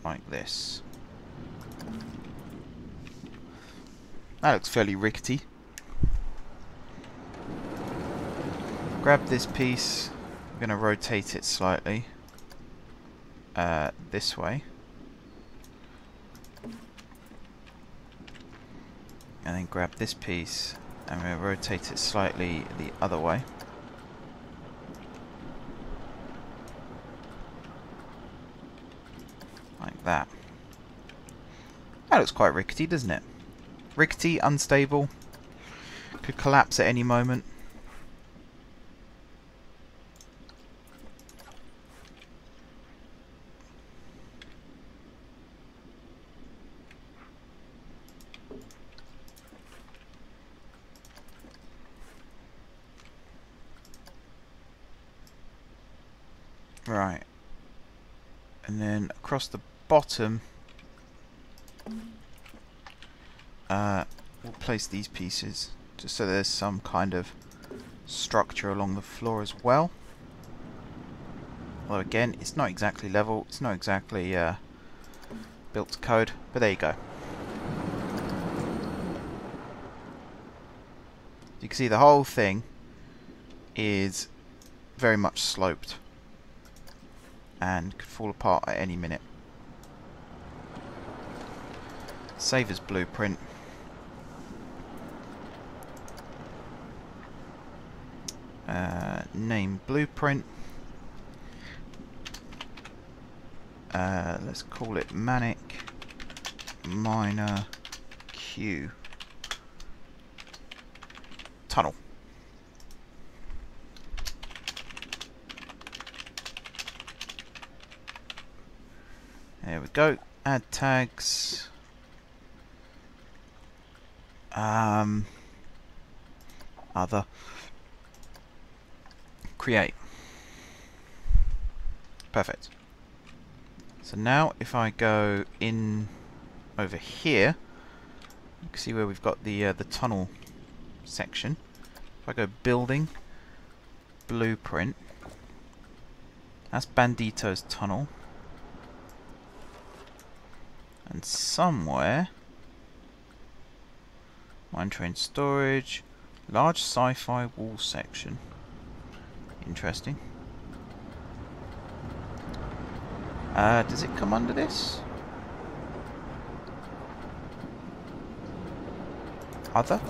like this. That looks fairly rickety. Grab this piece. I'm going to rotate it slightly this way. And then grab this piece. I'm going to rotate it slightly the other way. Like that. That looks quite rickety, doesn't it? Rickety, unstable, could collapse at any moment. Right, and then across the bottom we'll place these pieces just so there's some kind of structure along the floor as well. Although again, it's not exactly level, it's not exactly built to code, but there you go. You can see the whole thing is very much sloped and could fall apart at any minute. Save as blueprint. Name blueprint. Let's call it Manic Miner Q Tunnel. There we go. Add tags. Other. Create. Perfect. So now if I go in over here, you can see where we've got the tunnel section. If I go building, blueprint, that's Bandito's tunnel. And somewhere, mine train storage, large sci-fi wall section. Interesting. Does it come under this? Other?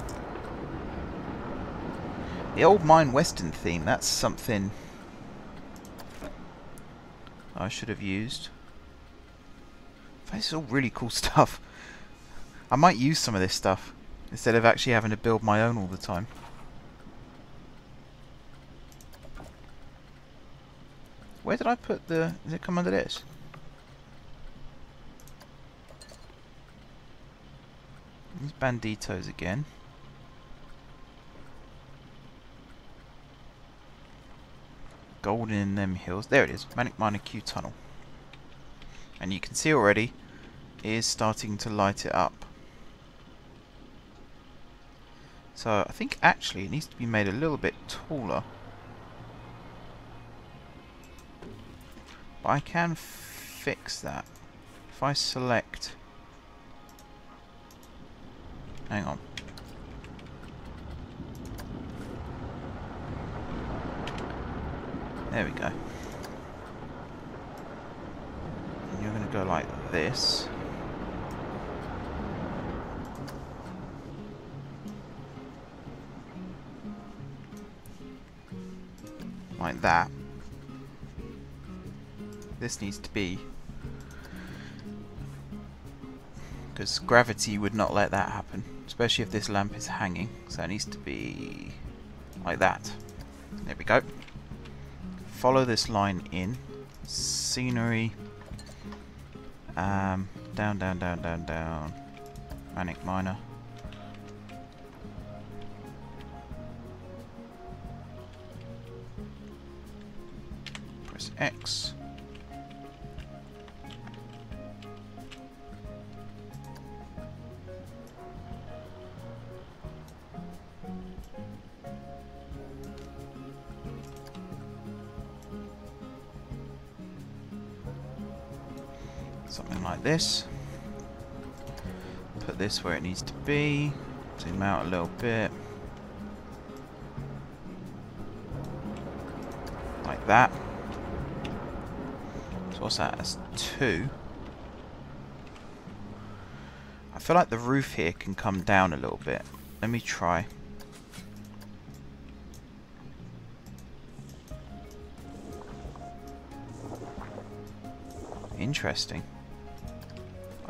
The old Mine Western theme, that's something I should have used. This is all really cool stuff. I might use some of this stuff instead of actually having to build my own all the time. Where did I put the... Does it come under this? These Banditos again. Golden in them hills. There it is. Manic Miner Q Tunnel. And you can see already it is starting to light it up. So I think actually it needs to be made a little bit taller. But I can fix that. If I select... Hang on. There we go. And you're going to go like this. Like that. This needs to be... because gravity would not let that happen. Especially if this lamp is hanging. So it needs to be... like that. There we go. Follow this line in. Scenery. Down, down, down, down, down. Manic Miner. Press X. Something like this. Put this where it needs to be. Zoom out a little bit. Like that. So what's that? That's 2. I feel like the roof here can come down a little bit. Let me try. Interesting.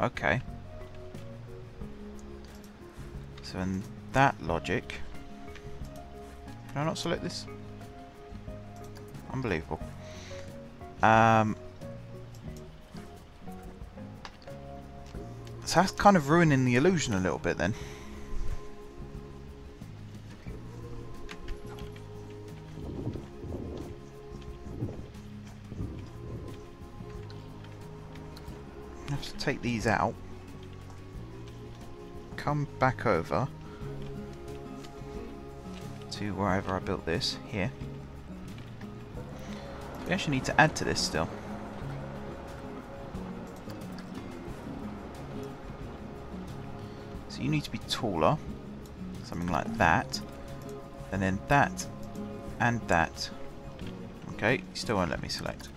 Okay. So in that logic, can I not select this? Unbelievable. So that's kind of ruining the illusion a little bit then. I have to take these out. Come back over to wherever I built this, here. We actually need to add to this still. So you need to be taller, something like that, and then that and that. Okay, you still won't let me select.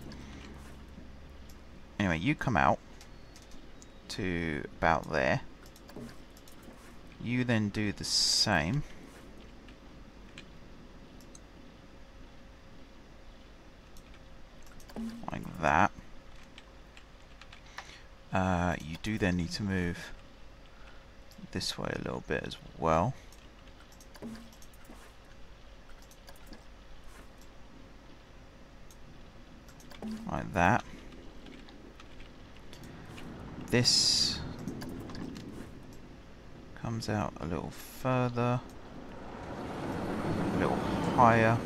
Anyway, you come out to about there. You then do the same. Like that. You do then need to move this way a little bit as well. Like that. This comes out a little further, a little higher,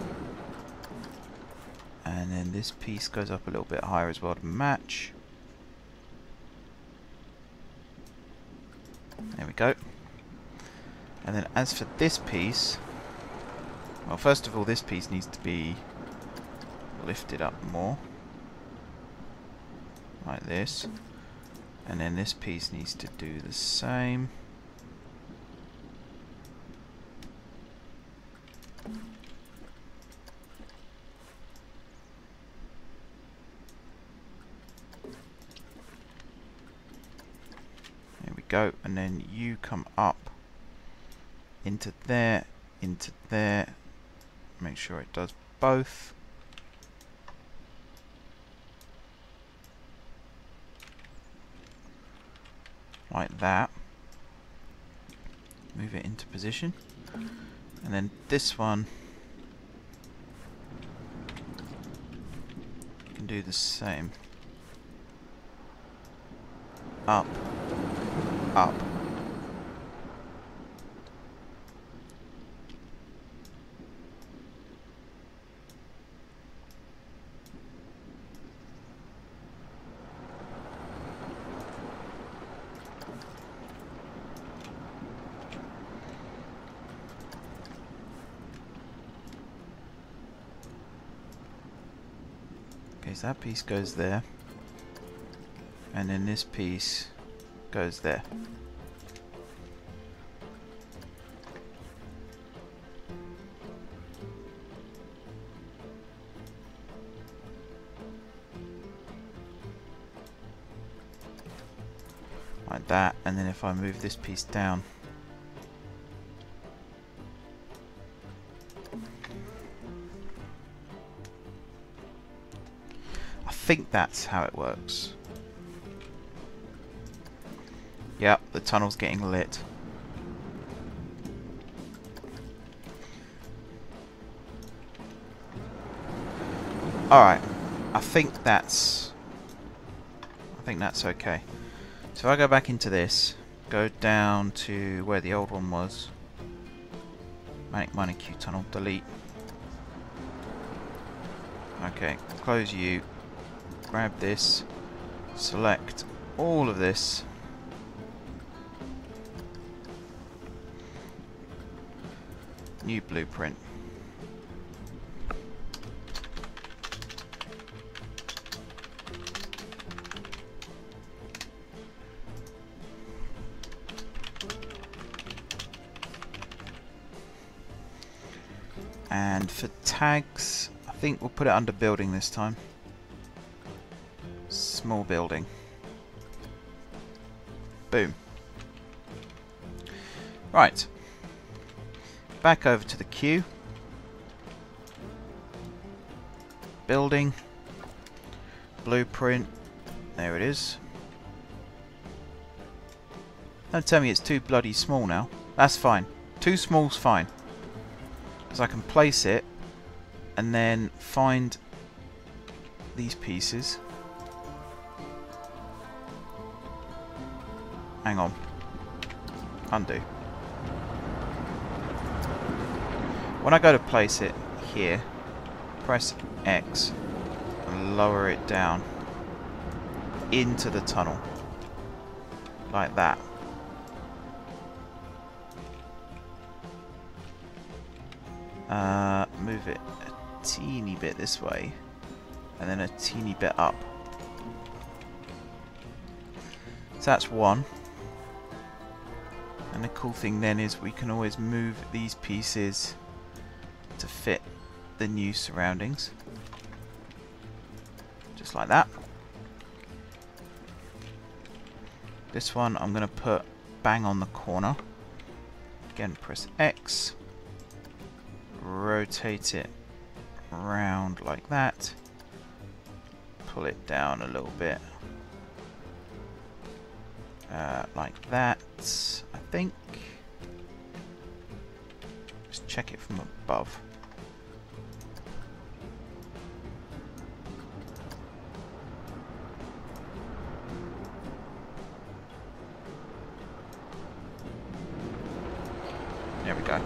and then this piece goes up a little bit higher as well to match. There we go. And then as for this piece, well, first of all, this piece needs to be lifted up more, like this, and then this piece needs to do the same. Go, and then you come up into there, make sure it does both. Like that. Move it into position, and then this one you can do the same. Up. Up. Okay, so that piece goes there, and then this piece goes there. Like that, and then if I move this piece down, I think that's how it works. Yep, the tunnel's getting lit. Alright, I think that's okay. So if I go back into this, go down to where the old one was, Manic Mining Q tunnel, delete. Okay, close you, grab this, select all of this, new blueprint. And for tags, I think we'll put it under building this time. Small building. Boom. Right. Back over to the queue. Building. Blueprint. There it is. Don't tell me it's too bloody small now. That's fine. Too small's fine. Because I can place it and then find these pieces. Hang on. Undo. When I go to place it here, press X and lower it down into the tunnel. Like that. Move it a teeny bit this way and then a teeny bit up. So that's one. And the cool thing then is we can always move these pieces to fit the new surroundings. Just like that. This one I'm going to put bang on the corner. Again, press X. Rotate it around like that. Pull it down a little bit. Like that, I think. Just check it from above. There we go.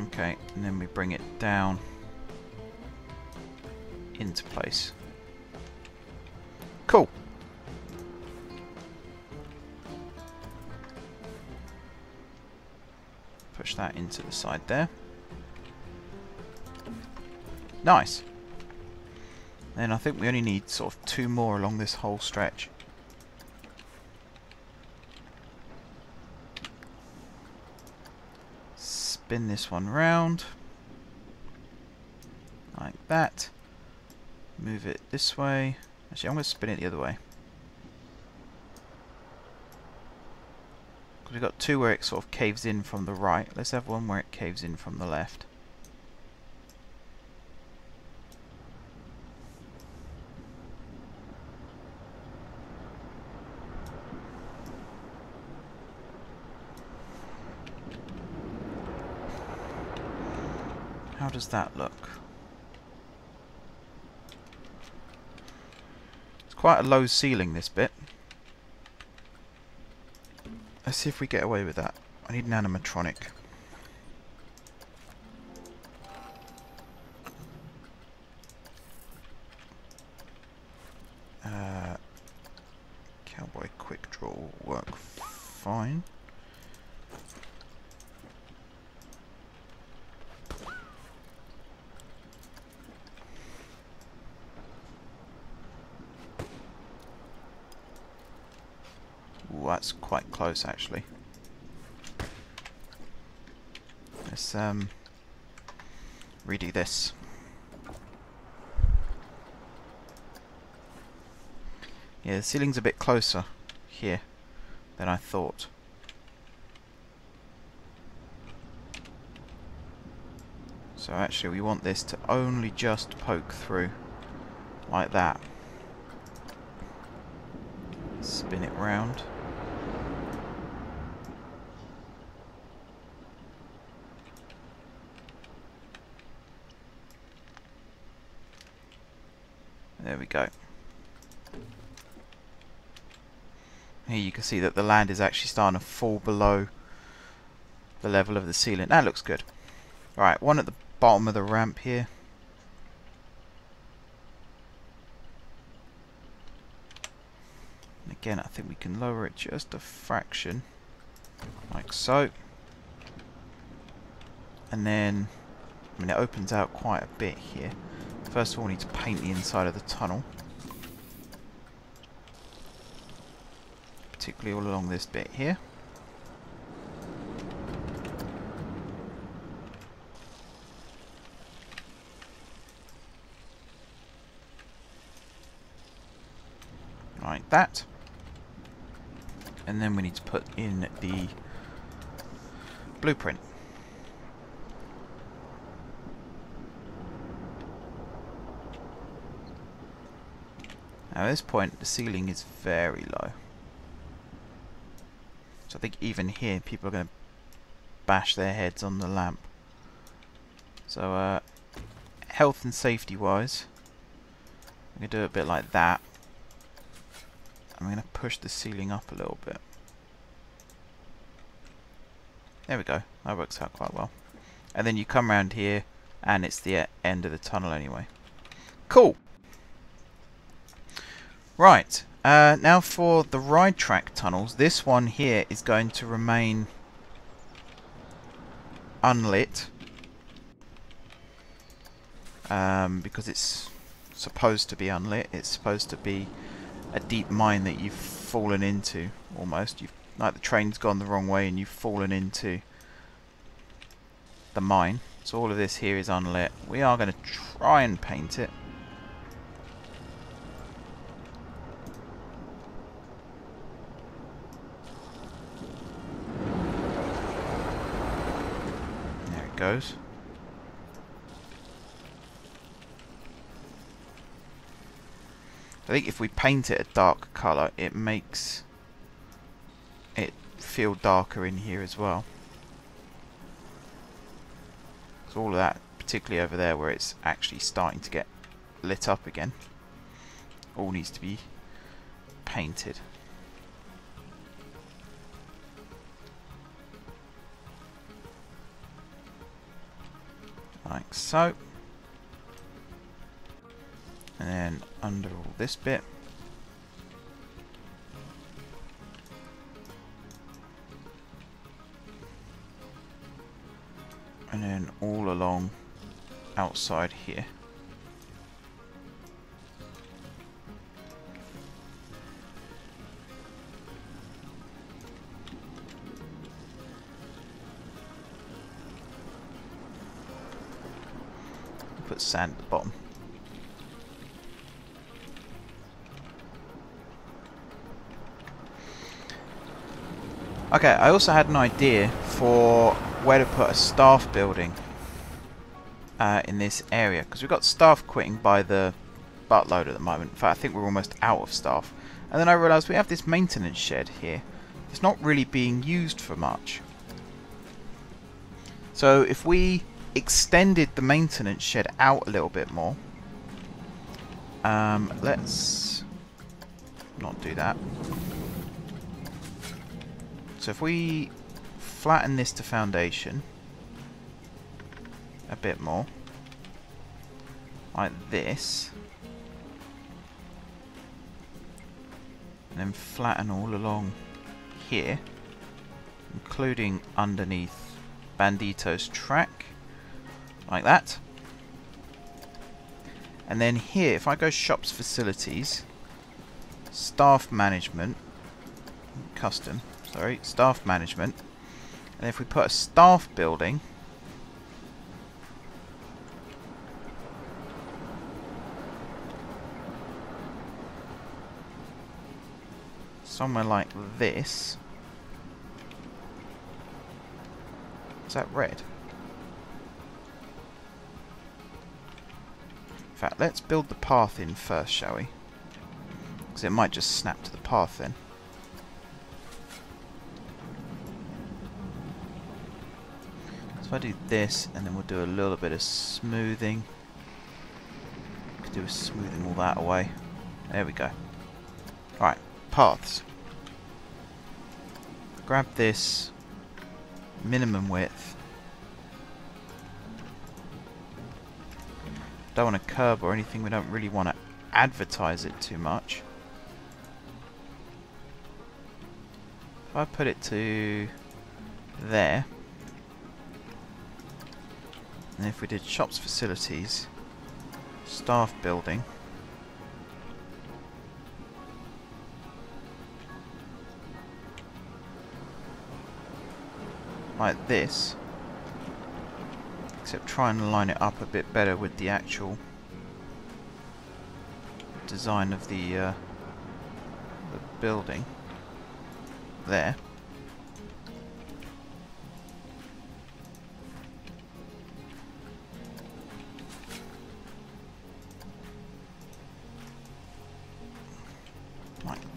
Okay, and then we bring it down into place. Cool. Push that into the side there. Nice. Then I think we only need sort of 2 more along this whole stretch. Spin this one round. Like that. Move it this way. Actually, I'm going to spin it the other way. Because we've got 2 where it sort of caves in from the right. Let's have one where it caves in from the left. How does that look? It's quite a low ceiling, this bit. Let's see if we get away with that. I need an animatronic. Cowboy quick draw will work fine. Ooh, that's quite close actually. Let's redo this. Yeah, the ceiling's a bit closer here than I thought. So actually we want this to only just poke through like that. Spin it round. There we go. Here you can see that the land is actually starting to fall below the level of the ceiling. That looks good. Alright, one at the bottom of the ramp here. And again, I think we can lower it just a fraction. Like so. And then, I mean, it opens out quite a bit here. First of all, we need to paint the inside of the tunnel. Particularly all along this bit here. Like that. And then we need to put in the blueprint. Now at this point the ceiling is very low. So I think even here people are going to bash their heads on the lamp. So health and safety wise, I'm going to do it a bit like that. I'm going to push the ceiling up a little bit. There we go, that works out quite well. And then you come around here and it's the end of the tunnel anyway. Cool! Right, now for the ride track tunnels, this one here is going to remain unlit. Because it's supposed to be unlit. It's supposed to be a deep mine that you've fallen into, almost. Like the train's gone the wrong way and you've fallen into the mine. So all of this here is unlit. We are going to try and paint it. There it goes. I think if we paint it a dark colour, it makes it feel darker in here as well. So all of that, particularly over there where it's actually starting to get lit up again, all needs to be painted. Like so. And then under all this bit. And then all along outside here. Put sand at the bottom. Okay, I also had an idea for where to put a staff building in this area, because we've got staff quitting by the buttload at the moment. In fact, I think we're almost out of staff. And then I realised we have this maintenance shed here. It's not really being used for much. So if we extended the maintenance shed out a little bit more, let's not do that. So if we flatten this to foundation a bit more, like this, and then flatten all along here, including underneath Bandito's track, like that. And then here, if I go shops, facilities, staff management, custom, sorry, staff management, and if we put a staff building somewhere like this. Is that red? In fact, let's build the path in first, shall we? Because it might just snap to the path then. So I do this, and then we'll do a little bit of smoothing. Could do a smoothing all that away. There we go. Right, paths. Grab this minimum width. Don't want a curb or anything. We don't really want to advertise it too much. If I put it to there, and if we did shops, facilities, staff building, like this, except try and line it up a bit better with the actual design of the building there.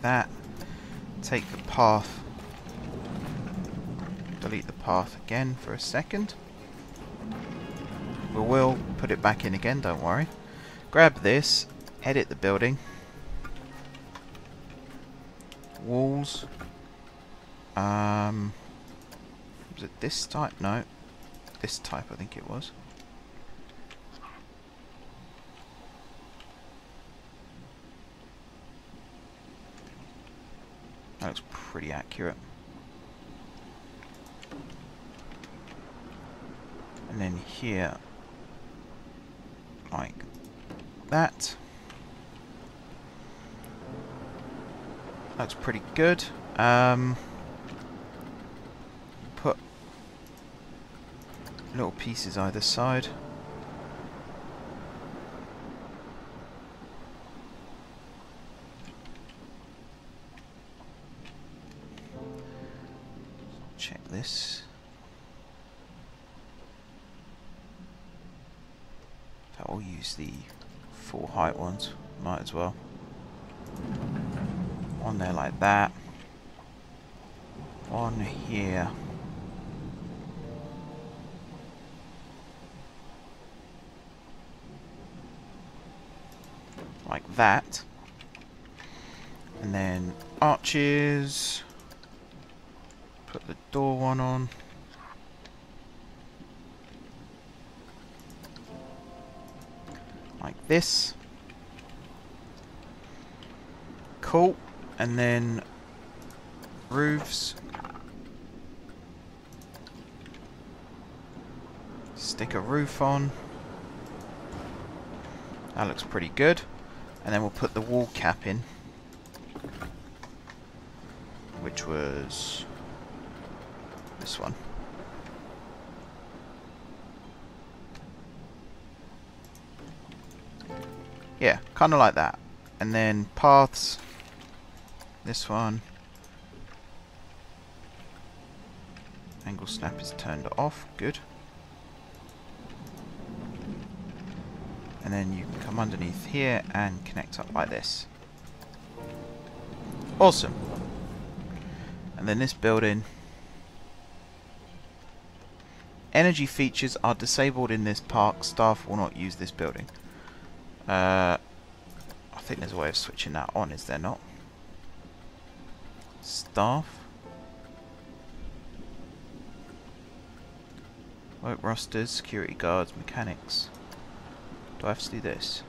that. Take the path. Delete the path again for a second. We will put it back in again, don't worry. Grab this, edit the building. Walls. Was it this type? No. This type, I think it was. That looks pretty accurate. And then here, like that. Looks pretty good. Put little pieces either side. Check this. I'll use the full height ones. Might as well. One there like that. One here. Like that. And then arches. Put the door one on. Like this. Cool. And then roofs. Stick a roof on. That looks pretty good. And then we'll put the wall cap in, which was this one. Yeah, kind of like that. And then paths. This one. Angle snap is turned off. Good. And then you can come underneath here and connect up like this. Awesome. And then this building. Energy features are disabled in this park. Staff will not use this building. I think there's a way of switching that on, is there not? Staff. Work rosters, security guards, mechanics. Do I have to do this?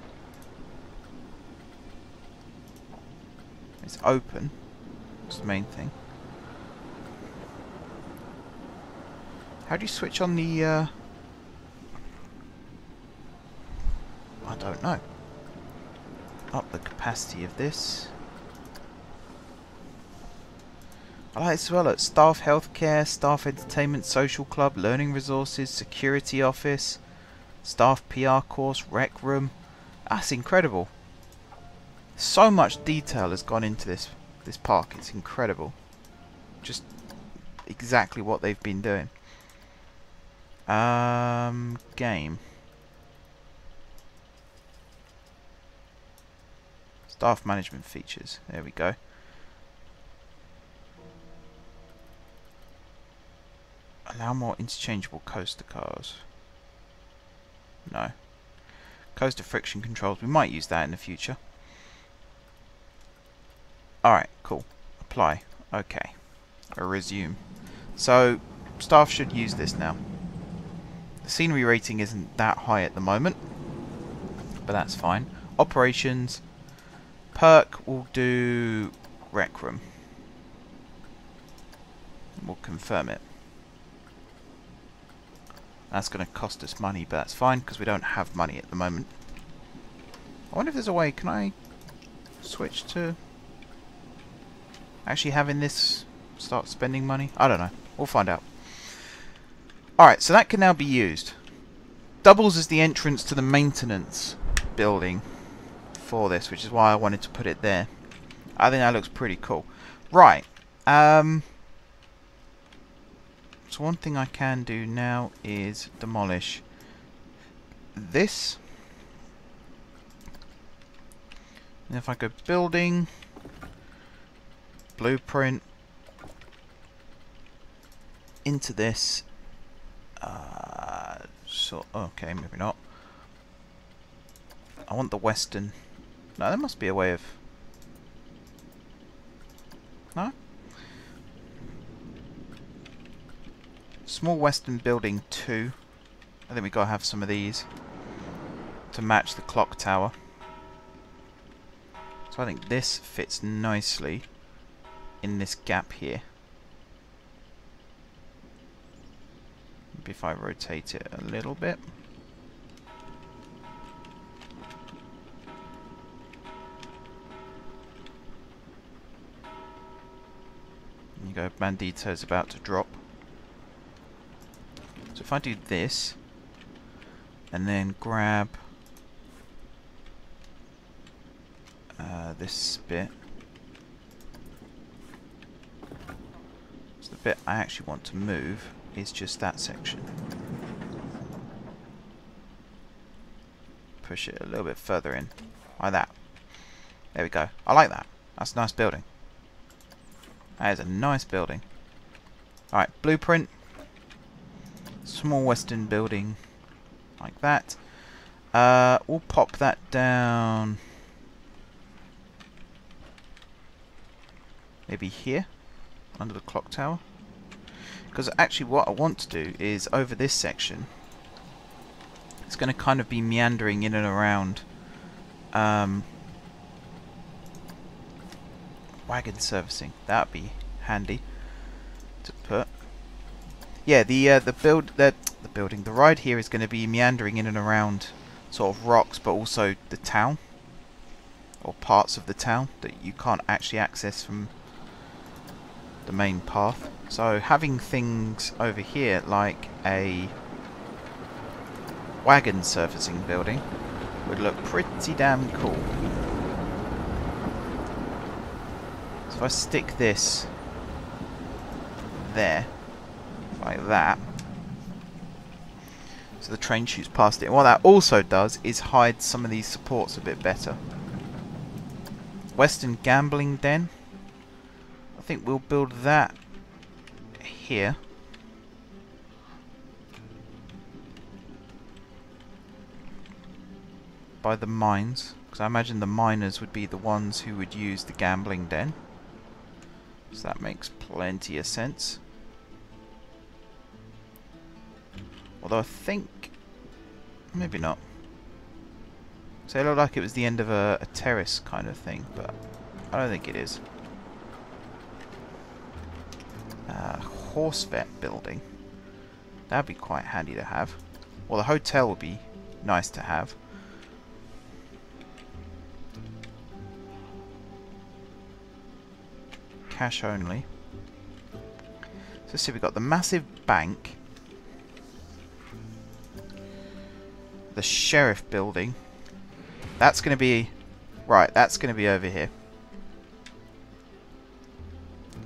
It's open. That's the main thing. How do you switch on the I don't know. Up the capacity of this. I like this as well. At staff healthcare, staff entertainment, social club, learning resources, security office, staff PR course, rec room. That's incredible. So much detail has gone into this park. It's incredible. Just exactly what they've been doing. Game. Staff management features. There we go. Allow more interchangeable coaster cars. No. Coaster friction controls. We might use that in the future. Alright, cool. Apply. Okay. Resume. So, staff should use this now. The scenery rating isn't that high at the moment, but that's fine. Operations. Perk will do rec room. We'll confirm it. That's going to cost us money, but that's fine because we don't have money at the moment. I wonder if there's a way. Can I switch to actually having this start spending money? I don't know. We'll find out. Alright, so that can now be used. Doubles as the entrance to the maintenance building for this, which is why I wanted to put it there. I think that looks pretty cool. Right. So one thing I can do now is demolish this. And if I go building, blueprint into this. So okay, maybe not. I want the western. No, there must be a way of. No. Small western building 2. I think we gotta have some of these to match the clock tower. So I think this fits nicely in this gap here. Maybe if I rotate it a little bit. There you go, Bandito's about to drop. So if I do this, and then grab this bit, so the bit I actually want to move is just that section. Push it a little bit further in, like that. There we go. I like that. That's a nice building. That is a nice building. Alright, blueprint. Small western building like that. We'll pop that down maybe here under the clock tower, because actually what I want to do is over this section it's going to kind of be meandering in and around wagon servicing. That would be handy to put. Yeah, the ride here is going to be meandering in and around sort of rocks, but also the town, or parts of the town that you can't actually access from the main path. So having things over here like a wagon surfacing building would look pretty damn cool. So if I stick this there like that, so the train shoots past it. And what that also does is hide some of these supports a bit better. Western gambling den. I think we'll build that here. By the mines, because I imagine the miners would be the ones who would use the gambling den. So that makes plenty of sense. Although I think maybe not. So it looked like it was the end of a terrace kind of thing, but I don't think it is. Horse vet building. That'd be quite handy to have. Well, the hotel would be nice to have. Cash only. So let's see, we've got the massive bank, the sheriff building. That's going to be right. That's going to be over here.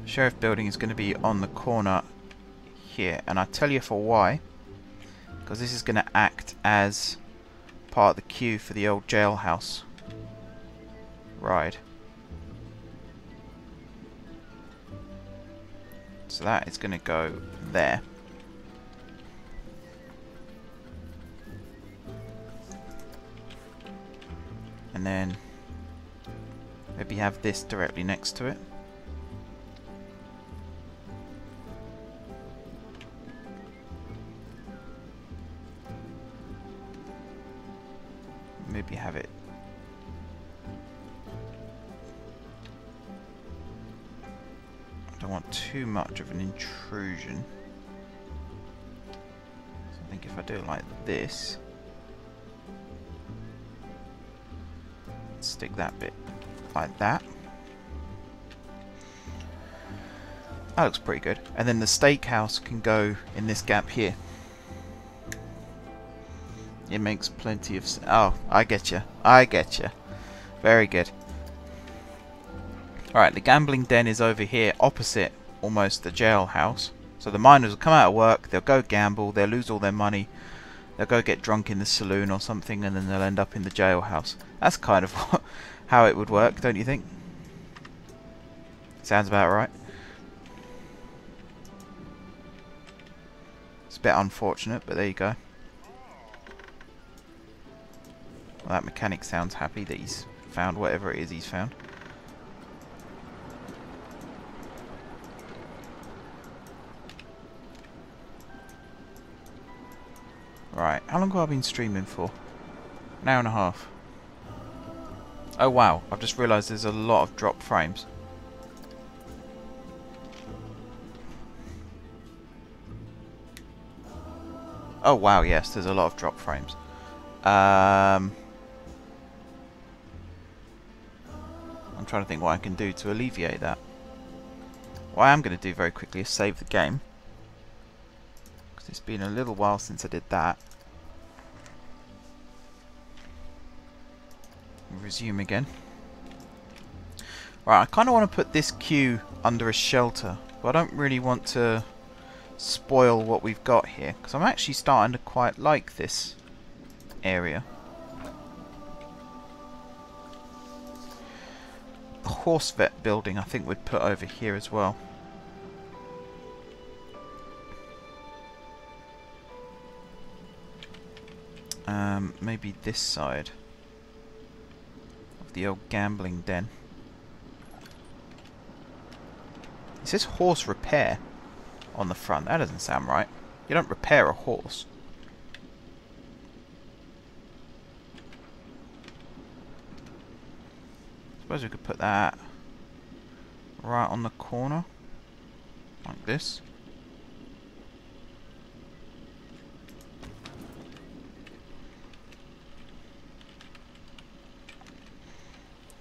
Sheriff building is going to be on the corner here, and I'll tell you for why. Because this is going to act as part of the queue for the old jailhouse ride. So that is going to go there. And then maybe have this directly next to it. Maybe have it I don't want too much of an intrusion. So I think if I do it like this, stick that bit like that. That looks pretty good. And then the steakhouse can go in this gap here. It makes plenty of sense. Oh, I get you. I get you. Very good. Alright, the gambling den is over here, opposite almost the jailhouse. So the miners will come out of work, they'll go gamble, they'll lose all their money, they'll go get drunk in the saloon or something, and then they'll end up in the jailhouse. That's kind of how it would work, don't you think? Sounds about right. It's a bit unfortunate, but there you go. Well, that mechanic sounds happy that he's found whatever it is he's found. Right, how long have I been streaming for? An hour and a half. Oh wow, I've just realised there's a lot of drop frames. Oh wow, yes, there's a lot of drop frames. I'm trying to think what I can do to alleviate that. What I am going to do very quickly is save the game. Because it's been a little while since I did that. Resume again. Right, I kind of want to put this queue under a shelter, but I don't really want to spoil what we've got here, because I'm actually starting to quite like this area. The horse vet building I think we'd put over here as well. Maybe this side of the old gambling den. It says horse repair on the front. That doesn't sound right. You don't repair a horse. Suppose we could put that right on the corner, like this.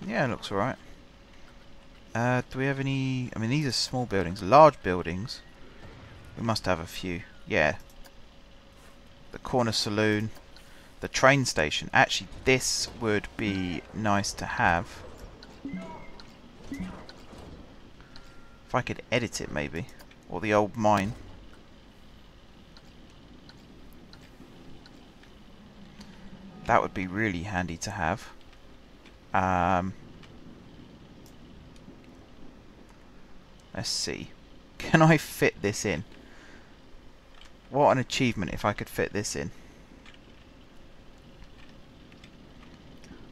Yeah, it looks alright. Do we have any... I mean, these are small buildings. Large buildings, we must have a few. Yeah. The corner saloon. The train station. Actually, this would be nice to have. If I could edit it, maybe. Or the old mine. That would be really handy to have. Let's see. Can I fit this in? What an achievement if I could fit this in.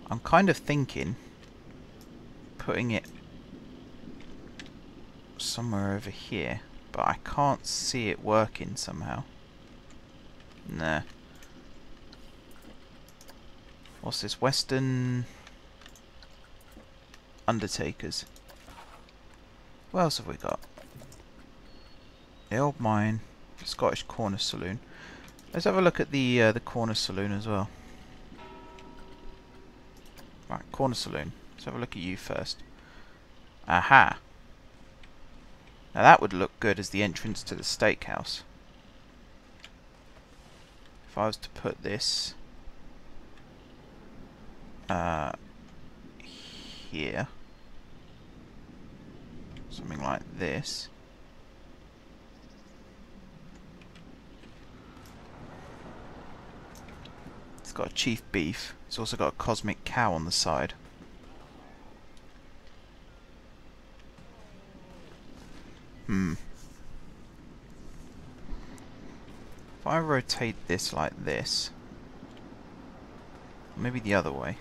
I'm kind of thinking putting it somewhere over here, but I can't see it working somehow. Nah. What's this? Western Undertakers. What else have we got? The old mine, the Scottish corner saloon. Let's have a look at the corner saloon as well. Right, corner saloon. Let's have a look at you first. Aha! Now that would look good as the entrance to the steakhouse. If I was to put this here, something like this. It's got a chief beef. It's also got a cosmic cow on the side. If I rotate this like this, maybe the other way.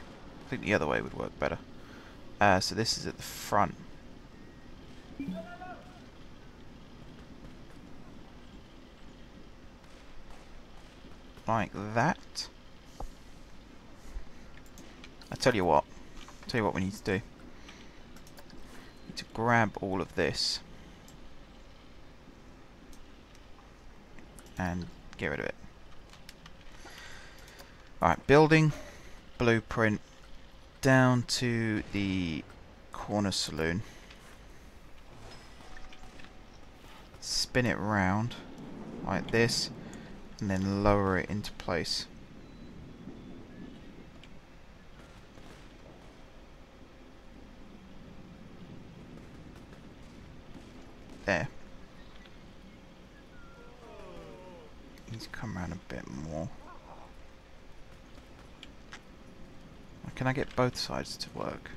I think the other way would work better. So this is at the front. Like that. I tell you what we need to do. We need to grab all of this and get rid of it. Alright, building, blueprint, down to the corner saloon. Spin it round like this, and then lower it into place. There. Need to come around a bit more. Can I get both sides to work?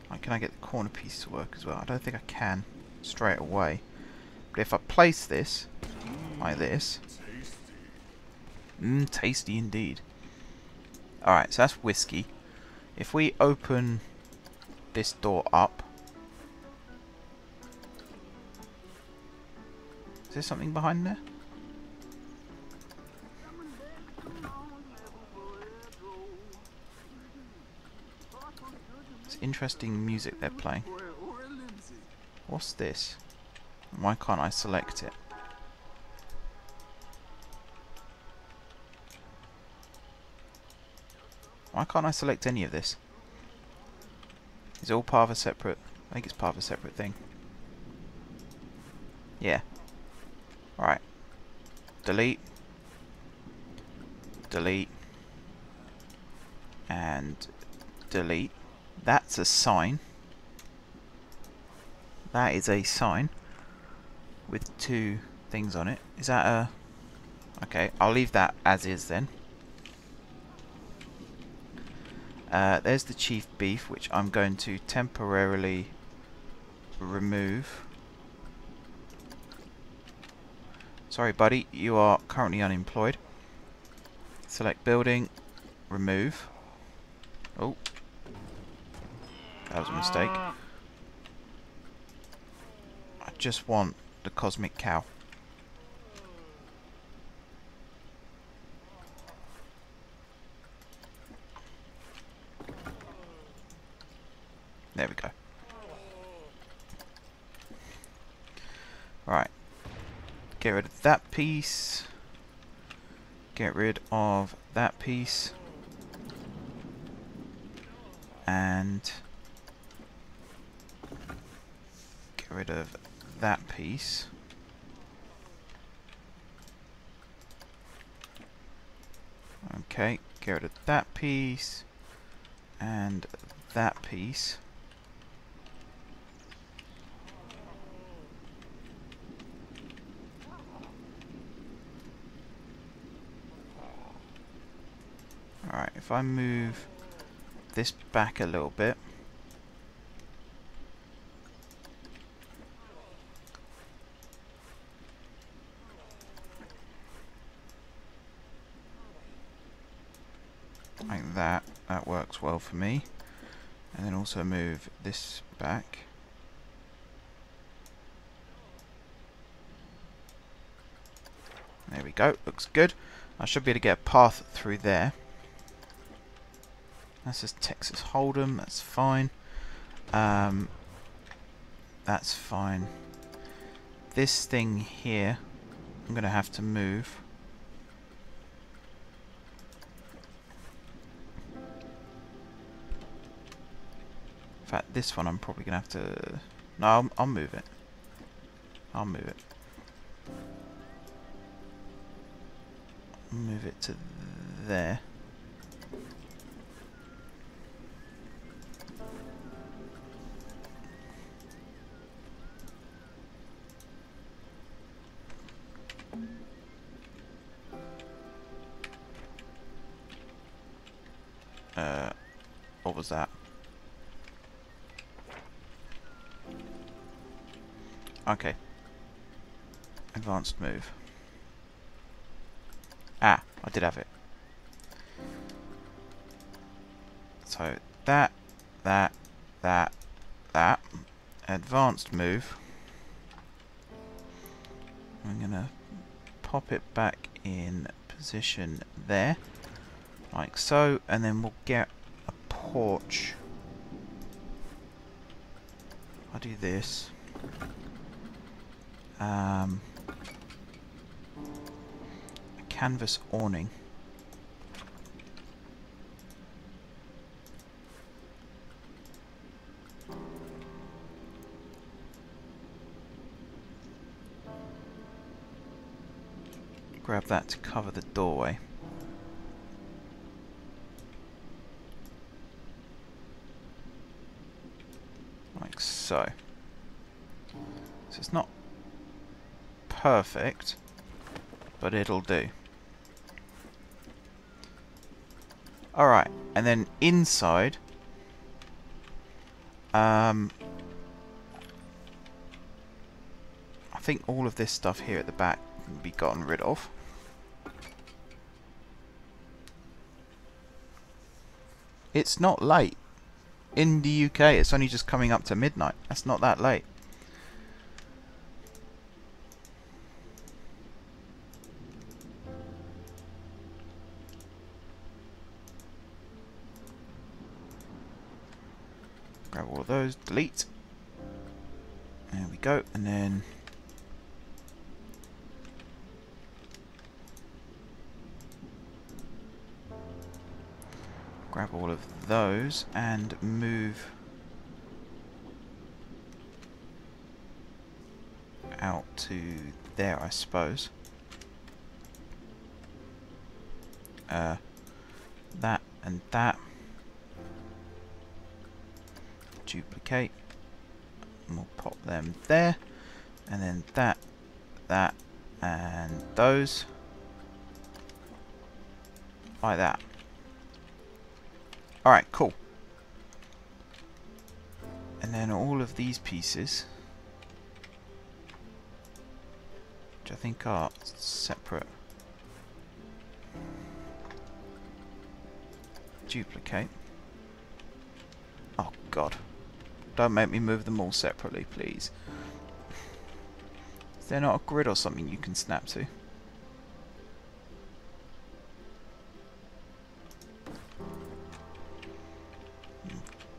Right, can I get the corner piece to work as well? I don't think I can straight away. But if I place this like this... tasty indeed. Alright, so that's whiskey. If we open this door up... Is there something behind there? It's interesting music they're playing. What's this? Why can't I select it? Why can't I select any of this? Is it all part of a separate... I think it's part of a separate thing. Yeah. Right. Delete. Delete. And delete. That's a sign. That is a sign with two things on it. Is that a... Okay, I'll leave that as is then. There's the chief beef, which I'm going to temporarily remove. Sorry buddy, you are currently unemployed. Select building, remove. Oh, that was a mistake. I just want the cosmic cow. There we go. Right. Get rid of that piece. Get rid of that piece. And get rid of that piece. Okay, get rid of that piece and that piece. Alright, if I move this back a little bit. Like that. That works well for me. And then also move this back. There we go. Looks good. I should be able to get a path through there. That says Texas Hold'em. That's fine. That's fine. This thing here, I'm going to have to move. In fact, this one I'm probably going to have to... No, I'll move it. I'll move it. Move it to there. What was that? Okay. Advanced move. Ah, I did have it. So that. Advanced move. I'm gonna pop it back in position there. Like so, and then we'll get a porch. I'll do this. A canvas awning. Grab that to cover the doorway. Like so. So it's not perfect, but it'll do. Alright, and then inside I think all of this stuff here at the back can be gotten rid of. It's not late. In the UK, it's only just coming up to midnight. That's not that late. Grab all of those, delete. There we go, and then grab all of those and move out to there, I suppose. That and that. Duplicate. And we'll pop them there. And then that, that, and those. Like that. Alright, cool. And then all of these pieces, which I think are separate. Duplicate. Oh god. Don't make me move them all separately, please. Is there not a grid or something you can snap to?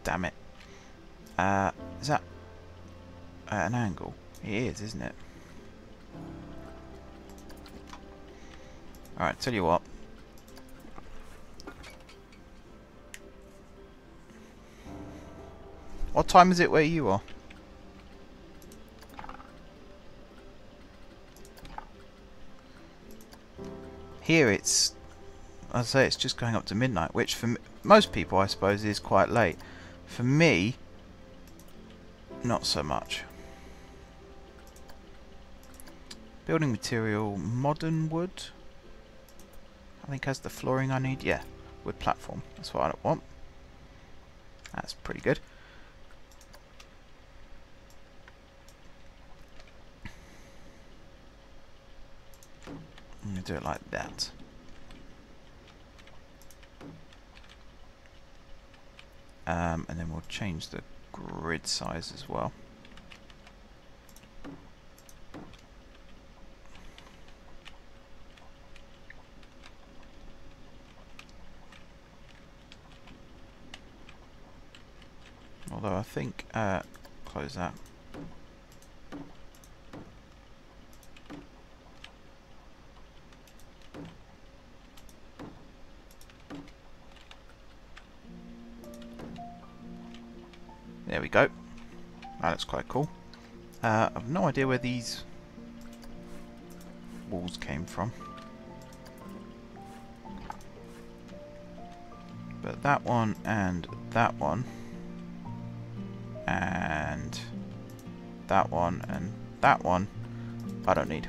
Damn it. Is that at an angle? It is, isn't it? Alright, tell you what. What time is it where you are? Here it's, I'd say it's just going up to midnight, which for most people I suppose is quite late. For me, not so much. Building material, modern wood. I think has the flooring I need. Yeah, wood platform. That's what I want. That's pretty good. I'm going to do it like that. And then we'll change the grid size as well. Although I think, close that. There we go. That looks quite cool. I've no idea where these walls came from. But that one and that one and that one and that one I don't need.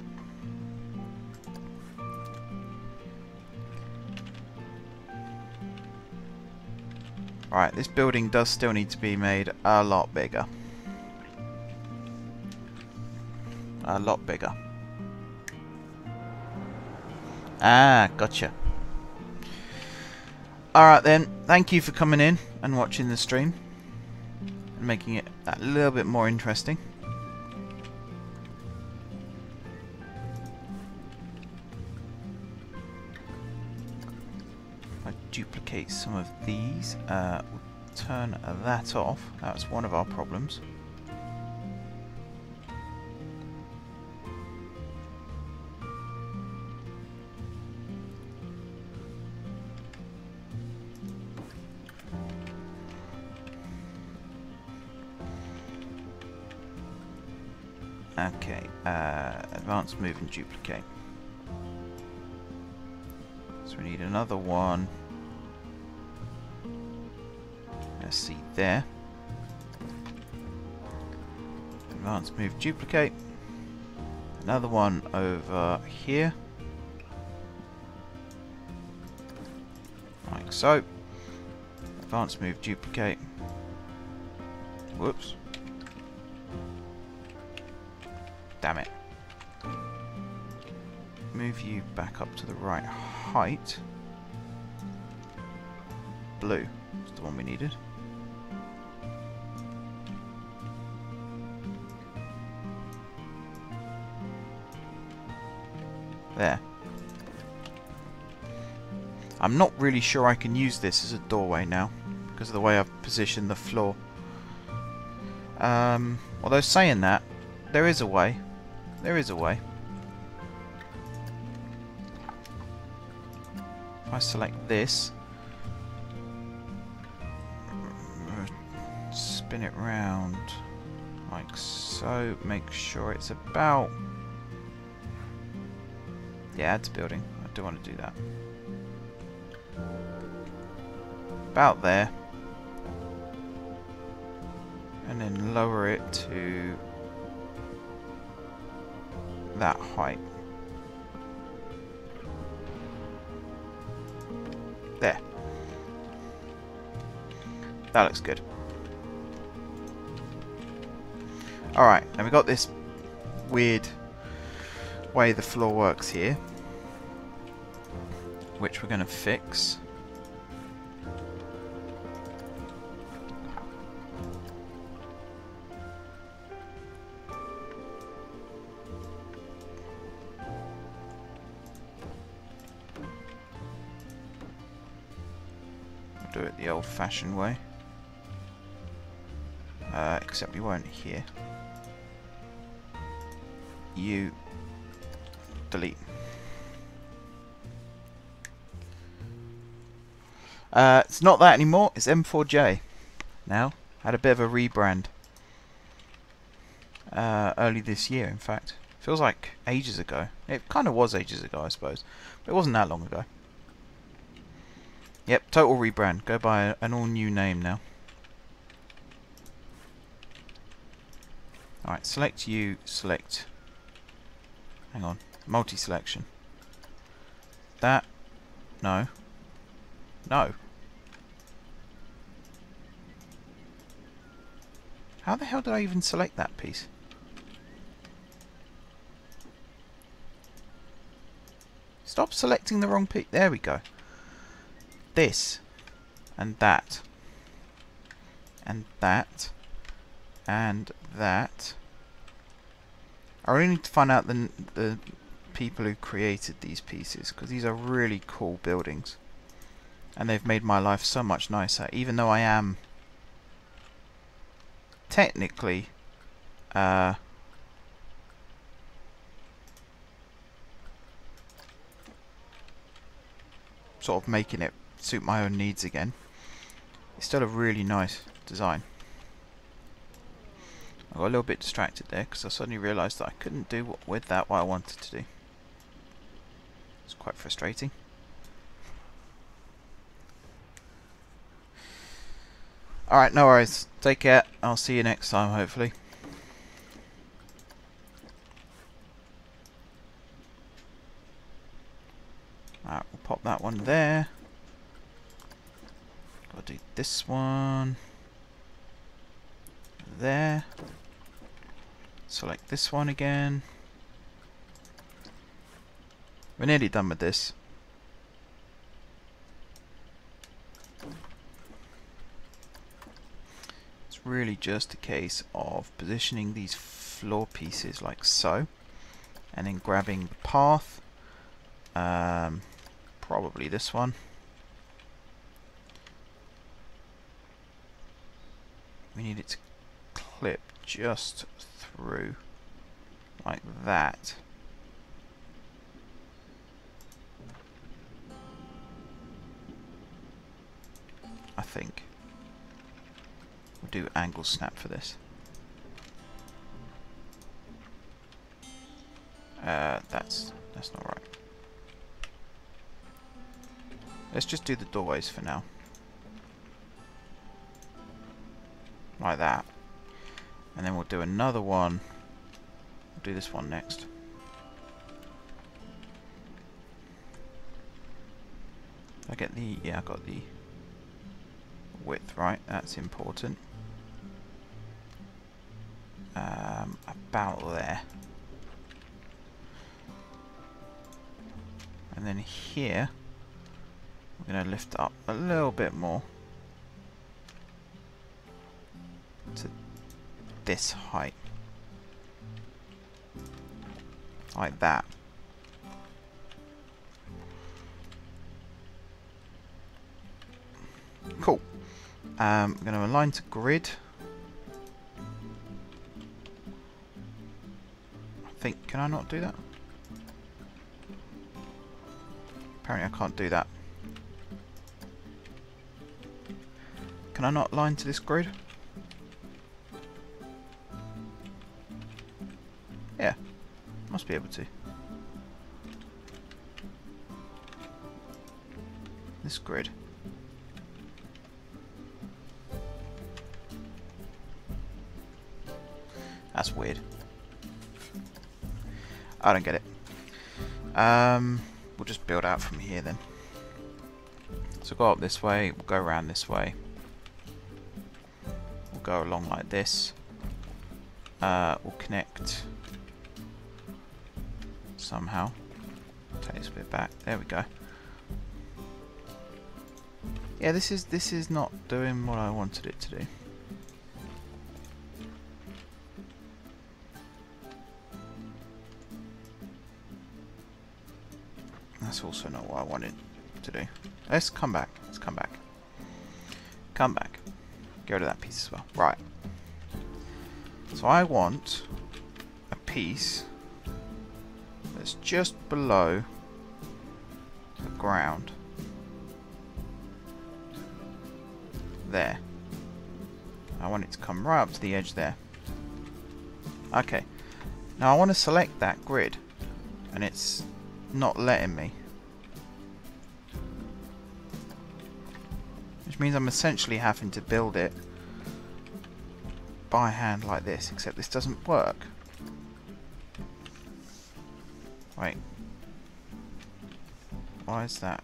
Right, this building does still need to be made a lot bigger. A lot bigger. Ah, gotcha. Alright then, thank you for coming in and watching the stream. And making it a little bit more interesting. Duplicate some of these. We'll turn that off. That's one of our problems. Okay, advanced move and duplicate. So we need another one. Let's see there. Advanced move, duplicate. Another one over here. Like so. Advanced move, duplicate. Whoops. Damn it. Move you back up to the right height. Blue is the one we needed. There. I'm not really sure I can use this as a doorway now because of the way I've positioned the floor. Although saying that, there is a way. There is a way. If I select this, spin it round like so, make sure it's about... Yeah, add to building. I do want to do that. About there. And then lower it to that height. There. That looks good. Alright, and we've got this weird way the floor works here, which we're going to fix. We'll do it the old-fashioned way, except we won't here. You delete. It's not that anymore. It's M4J now. Had a bit of a rebrand early this year, in fact. Feels like ages ago. It kind of was ages ago, I suppose, but it wasn't that long ago. Yep, total rebrand. Go by an all-new name now. Alright, select you, select... Hang on. Multi-selection. That. No. No. How the hell did I even select that piece? Stop selecting the wrong piece. There we go. This. And that. And that. And that. I really need to find out the people who created these pieces, because these are really cool buildings. And they've made my life so much nicer, even though I am technically sort of making it suit my own needs again. It's still a really nice design. I got a little bit distracted there because I suddenly realised that I couldn't do with that what I wanted to do. It's quite frustrating. Alright, no worries. Take care. I'll see you next time, hopefully. Alright, we'll pop that one there. Gotta do this one. There. Select this one again. We're nearly done with this. It's really just a case of positioning these floor pieces like so, and then grabbing the path, probably this one. We need it to clip just through like that. I think we'll do angle snap for this. That's not right. Let's just do the doorways for now. Like that. And then we'll do another one. We'll do this one next. I get the... yeah, I got the width right. That's important. about there. And then here, we're going to lift up a little bit more to this height. Like that. Cool. I'm going to align to grid. Can I not do that? Apparently I can't do that. Can I not line to this grid? Yeah, must be able to. This grid. That's weird. I don't get it. We'll just build out from here then. So go up this way, we'll go around this way. We'll go along like this. We'll connect somehow. Take this bit back. There we go. Yeah, this is not doing what I wanted it to do. That's also not what I wanted to do. Let's come back. Let's come back. Come back. Get rid of that piece as well. Right. So I want a piece that's just below the ground. There. I want it to come right up to the edge there. Okay. Now I want to select that grid, and it's not letting me. Which means I'm essentially having to build it by hand like this, except this doesn't work. Wait. Why is that?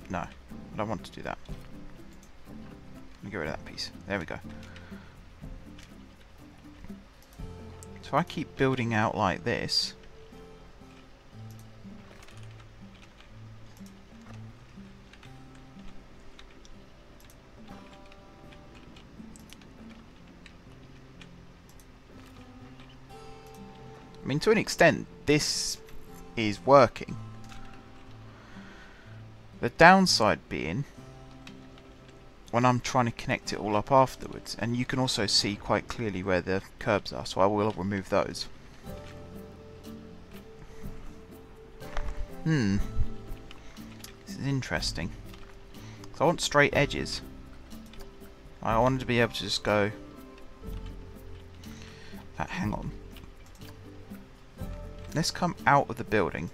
No, I don't want to do that. Let me get rid of that piece. There we go. So I keep building out like this. I mean, to an extent, this is working. The downside being, when I'm trying to connect it all up afterwards, and you can also see quite clearly where the curbs are, so I will remove those. This is interesting. So I want straight edges. I wanted to be able to just go... hang on. Let's come out of the building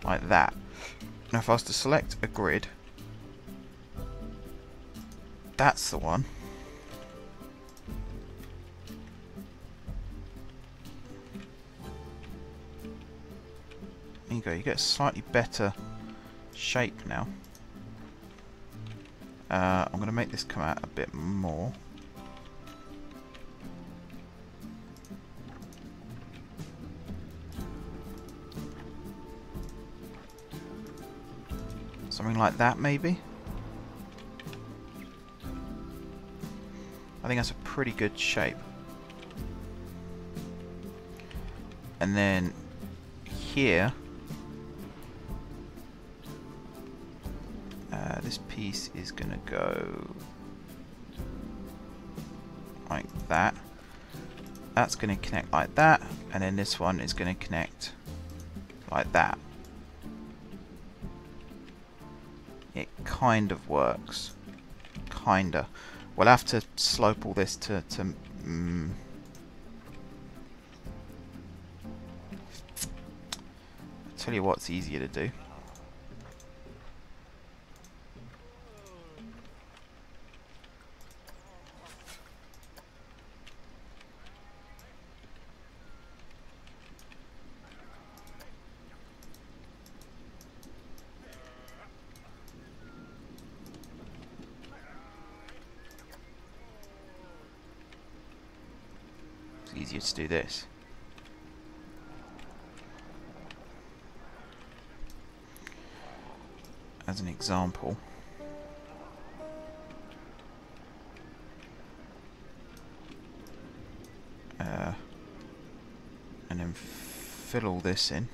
like that. Now if I was to select a grid, that's the one. There you go, you get a slightly better shape now. I'm going to make this come out a bit more. Something like that, maybe? I think that's a pretty good shape. And then here, this piece is going to go like that. That's going to connect like that, and then this one is going to connect like that. It kind of works. Kinda. We'll have to slope all this to I'll tell you what's easier to do. easier to do this. As an example. And then fill all this in.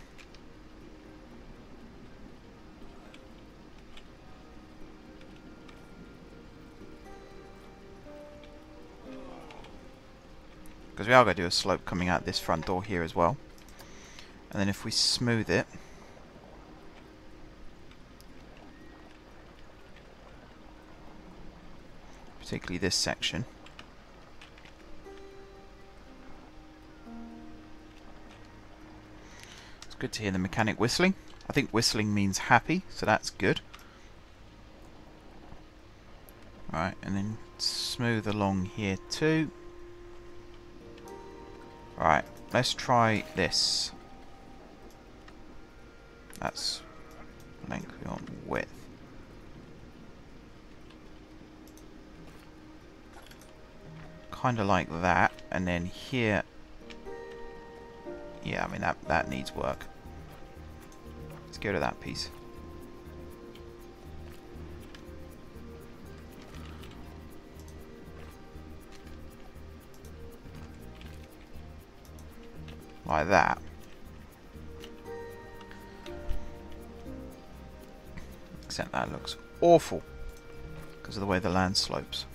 Because we are going to do a slope coming out this front door here as well. And then if we smooth it, particularly this section, it's good to hear the mechanic whistling. I think whistling means happy, so that's good. Right, and then smooth along here too. Right, let's try this. That's length, we want width. Kind of like that, and then here, yeah, I mean that needs work. Let's go to that piece. Like that. Except that looks awful because of the way the land slopes.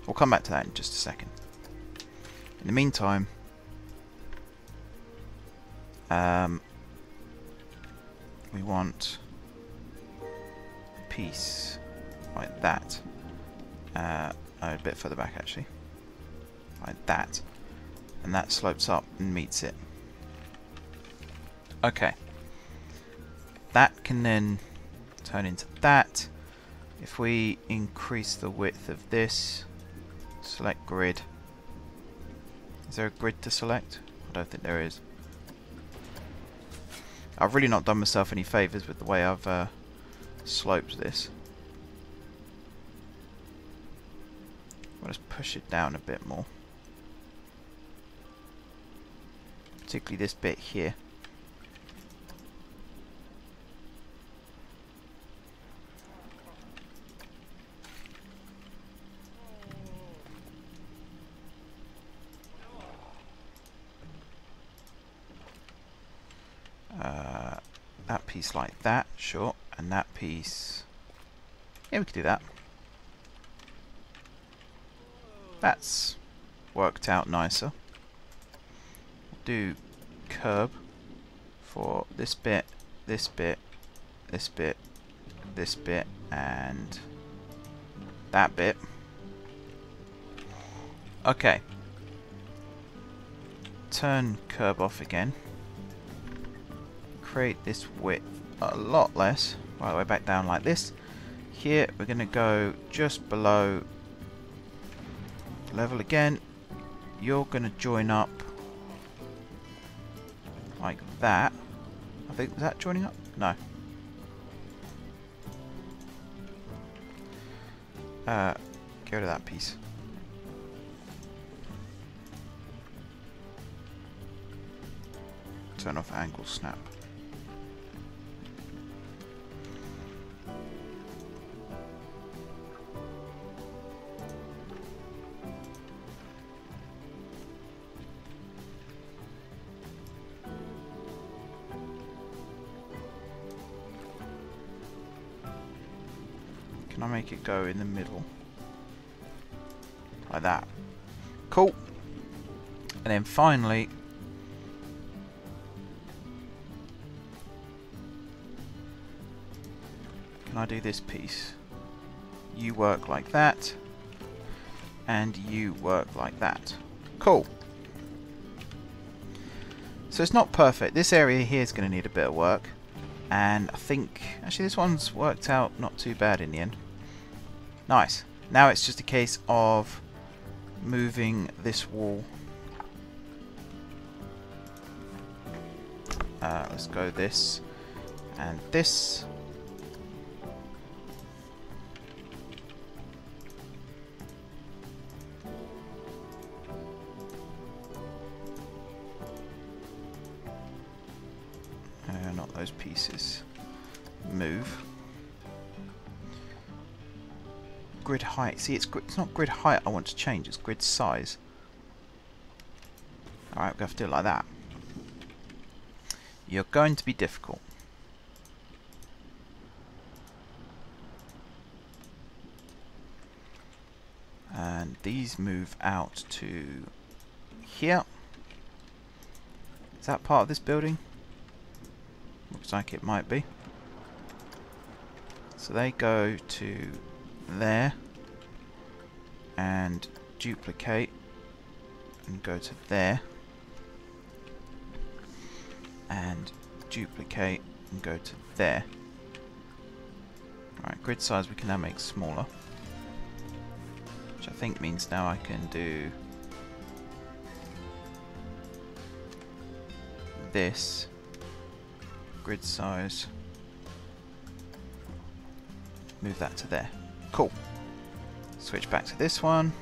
We'll come back to that in just a second. In the meantime, we want a piece like that. A bit further back actually. Like that. And that slopes up and meets it. Okay. That can then turn into that. If we increase the width of this, select grid. Is there a grid to select? I don't think there is. I've really not done myself any favours with the way I've sloped this. I'll just push it down a bit more. Particularly this bit here. That piece like that, sure, and that piece, yeah, we could do that. That's worked out nicer. We'll do curb for this bit, this bit, this bit, this bit, and that bit. Okay. Turn curb off again. Create this width a lot less, right the way back down like this. Here we're going to go just below level again. You're going to join up like that. I think, is that joining up? No. Go to that piece. Turn off angle snap. Can I make it go in the middle? Like that. Cool. And then finally, can I do this piece? You work like that, and you work like that. Cool. So it's not perfect. This area here is going to need a bit of work, and I think actually this one's worked out not too bad in the end. Nice. Now it's just a case of moving this wall let's go this and this. Not those pieces. Move. Grid height. See, it's not grid height I want to change, it's grid size. Alright, we're going to have to do it like that. You're going to be difficult. And these move out to here. Is that part of this building? Looks like it might be. So they go to there and duplicate and go to there and duplicate and go to there. Alright, grid size we can now make smaller, which I think means now I can do this. Grid size, move that to there. Cool. Switch back to this one.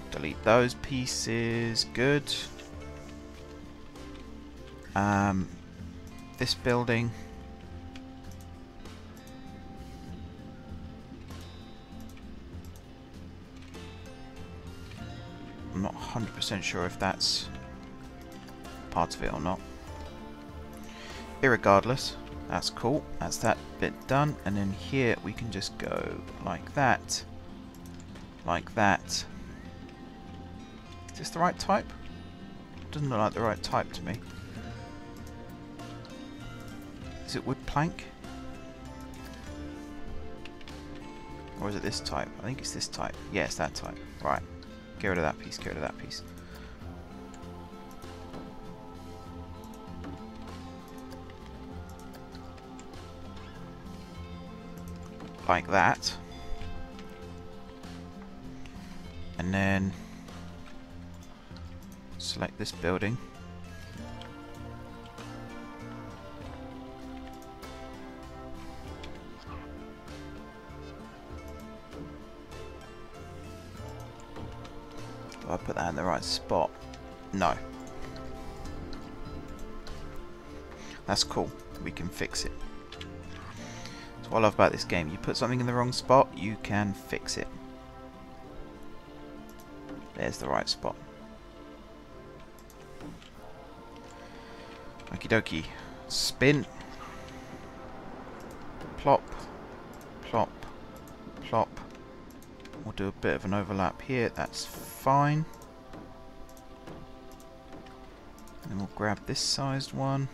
Delete those pieces. Good. This building. I'm not 100% sure if that's part of it or not. Irregardless, that's cool. That's that bit done. And then here we can just go like that. Like that. Is this the right type? Doesn't look like the right type to me. Is it wood plank? Or is it this type? I think it's this type. Yeah, it's that type. Right. Get rid of that piece, get rid of that piece. Like that. And then select this building. Do I put that in the right spot? No. That's cool. We can fix it. What I love about this game, you put something in the wrong spot, you can fix it. There's the right spot. Okie dokie. Spin. Plop. Plop. Plop. We'll do a bit of an overlap here, that's fine. And then we'll grab this sized one.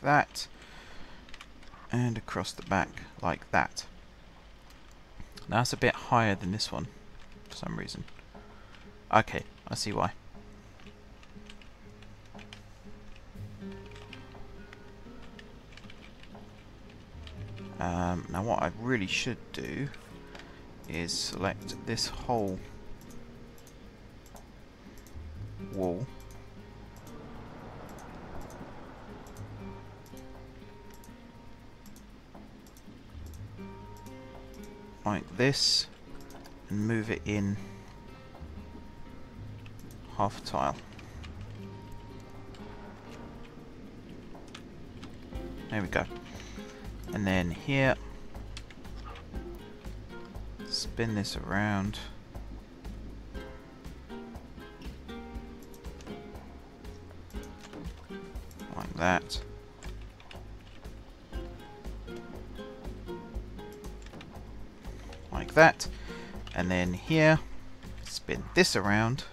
That, and across the back like that. Now that's a bit higher than this one for some reason. Okay, I see why. Now what I really should do is select this whole wall. Like this, and move it in half a tile. There we go. And then here, spin this around. Like that. Like that, and then here spin this around,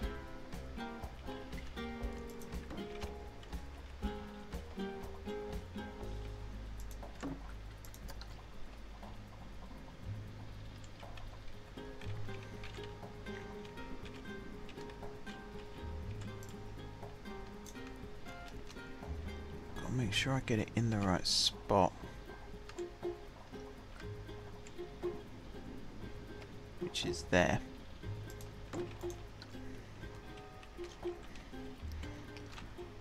make sure I get it in the right spot. Which is there.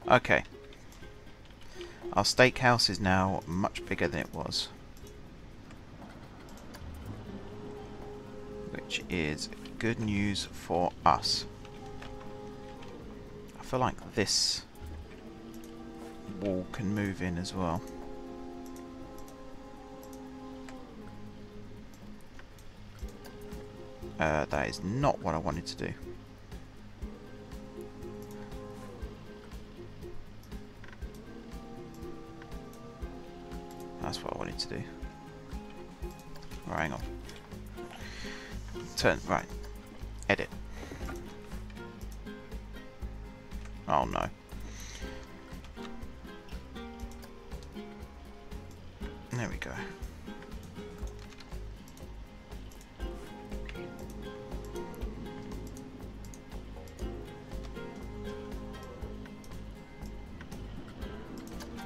Okay. Our steakhouse is now much bigger than it was. Which is good news for us. I feel like this wall can move in as well. That is not what I wanted to do. That's what I wanted to do. Right, hang on. Turn, right. Edit. Oh no. There we go.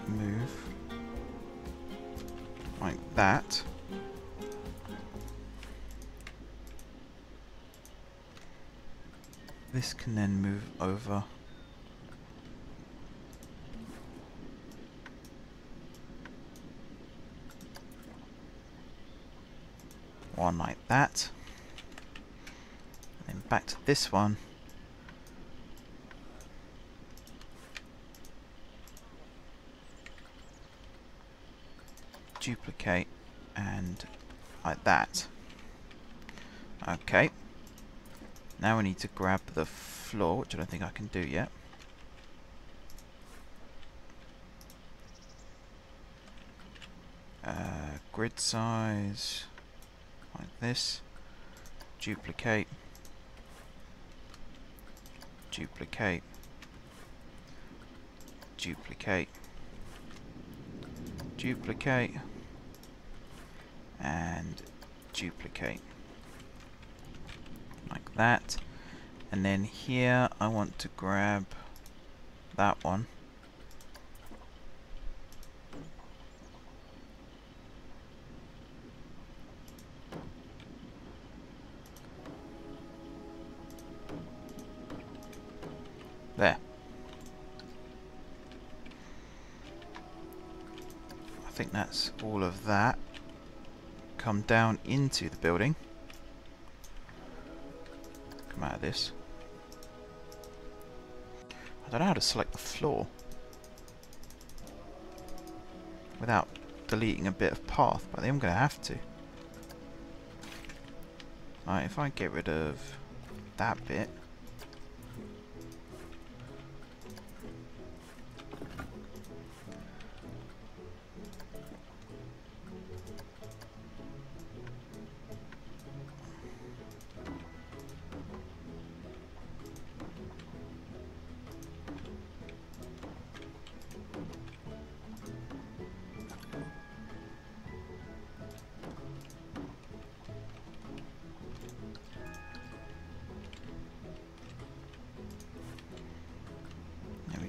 Move like that. This can then move over. One like that. And then back to this one. Duplicate and like that. Okay. Now we need to grab the floor, which I don't think I can do yet. Grid size like this. Duplicate. Duplicate. Duplicate. Duplicate. And duplicate. Like that. And then here I want to grab that one. There. I think that's all of that. Come down into the building. Come out of this. I don't know how to select the floor without deleting a bit of path, but I think I'm going to have to. Right, if I get rid of that bit.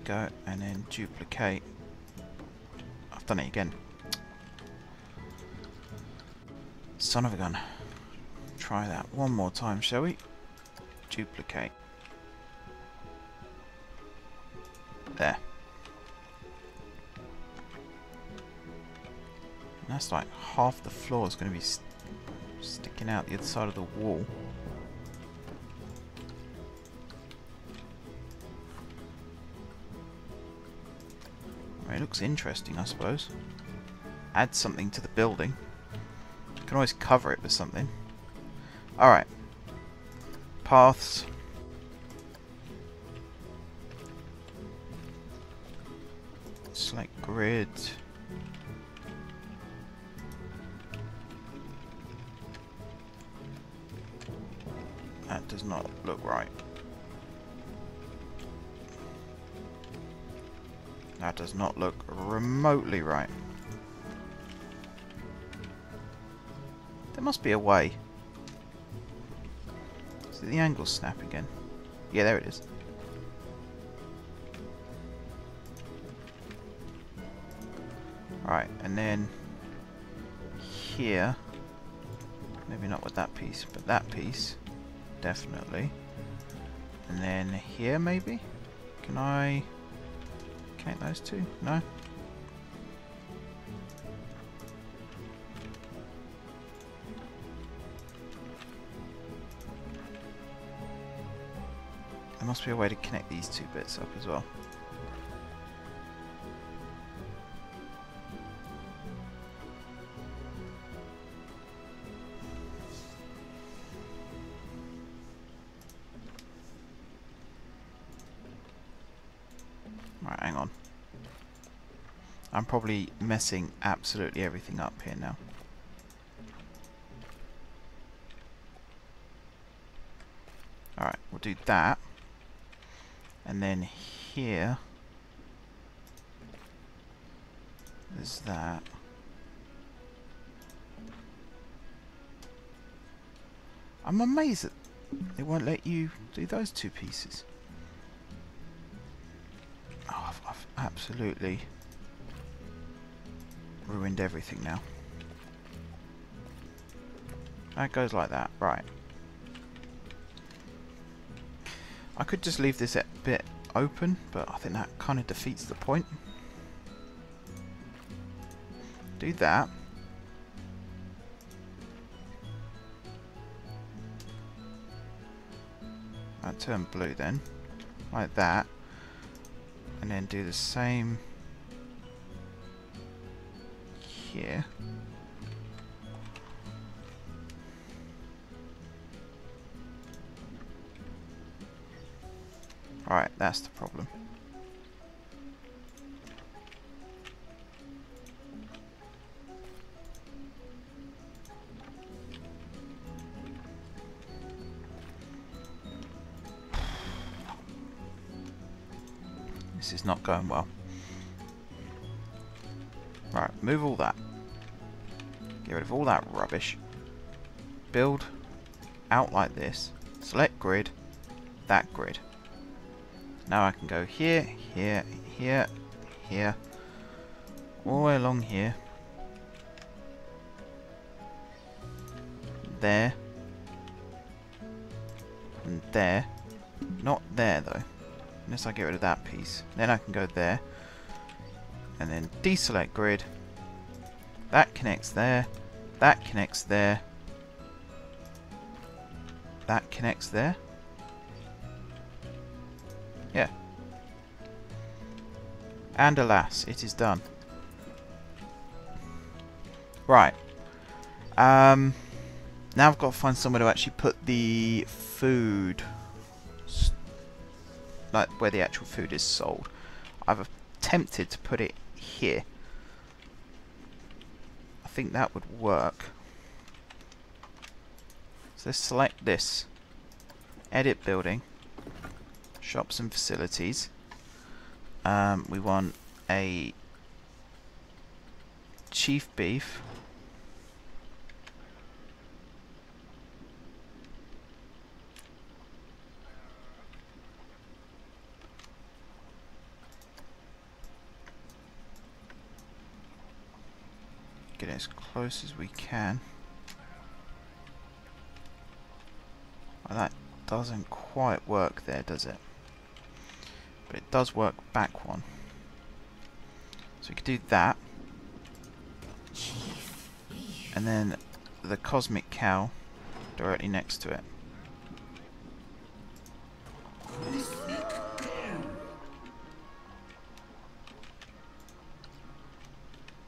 Go and then duplicate. I've done it again. Son of a gun. Try that one more time, shall we? Duplicate. There. And that's like half the floor is going to be sticking out the other side of the wall. It looks interesting, I suppose. Add something to the building. You can always cover it with something. Alright. Paths. Select grid. That does not look right. That does not look remotely right. There must be a way. Did the angle snap again? Yeah, there it is. Right, and then here, maybe not with that piece, but that piece, definitely. And then here, maybe? Can I connect those two? No? There must be a way to connect these two bits up as well. Right, hang on. I'm probably messing absolutely everything up here now. Alright, we'll do that. And then here is that. I'm amazed that it won't let you do those two pieces. Oh, I've absolutely ruined everything now. That goes like that, right. I could just leave this bit open, but I think that kind of defeats the point. Do that. That turn blue then, like that. And then do the same here. Right, that's the problem. This is not going well. Right, move all that. Get rid of all that rubbish. Build out like this. Select grid. That grid. Now I can go here, here, here, here. All the way along here. There. And there. Not there though. Unless I get rid of that piece. Then I can go there. And then deselect grid. That connects there. That connects there. That connects there. Yeah. And alas, it is done. Right. Now I've got to find somewhere to actually put the food, like where the actual food is sold. I've attempted to put it here. I think that would work. So let's select this. Edit building. Shops and facilities. We want a chief beef. Get as close as we can. Well, that doesn't quite work there, does it? But it does work back one. So we could do that. And then the cosmic cow directly next to it.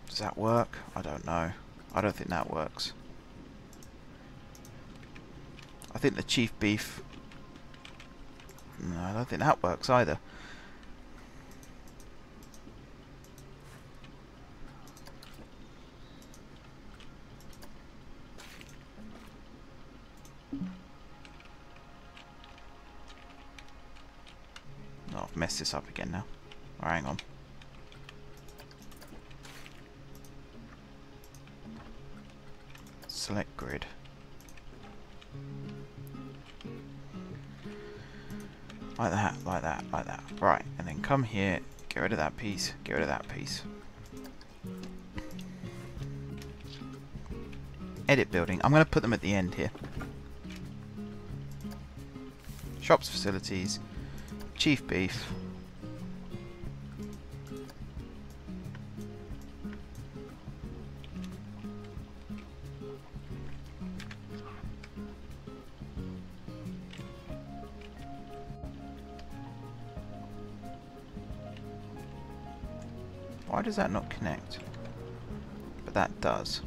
Does that work? I don't know. I don't think that works. I think the chief beef... No, I don't think that works either. Oh, I've messed this up again now. Oh, hang on. Select grid. Like that, like that, like that. Right, and then come here, get rid of that piece, get rid of that piece. edit building. I'm going to put them at the end here. Shops, facilities, chief beef. Why does that not connect? But that does.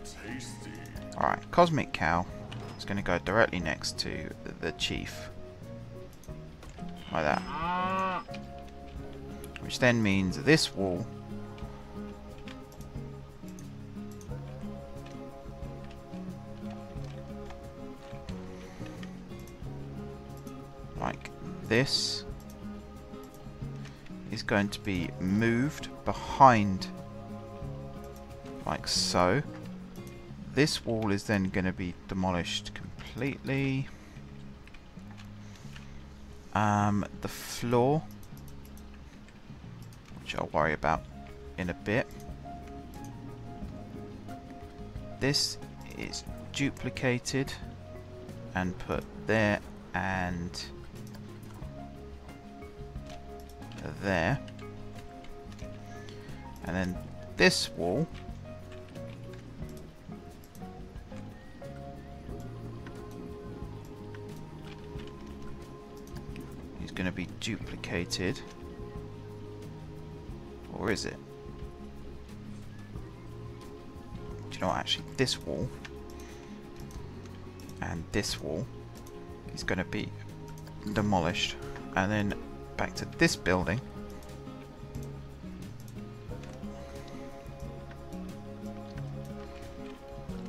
Tasty. Alright, Cosmic Cow is going to go directly next to the chief. Like that. Which then means this wall like this is going to be moved behind like so. This wall is then going to be demolished completely. The floor, which I'll worry about in a bit. This is duplicated and put there and there, and then this wall is going to be duplicated, or is it? Do you know what, actually this wall and this wall is going to be demolished, and then back to this building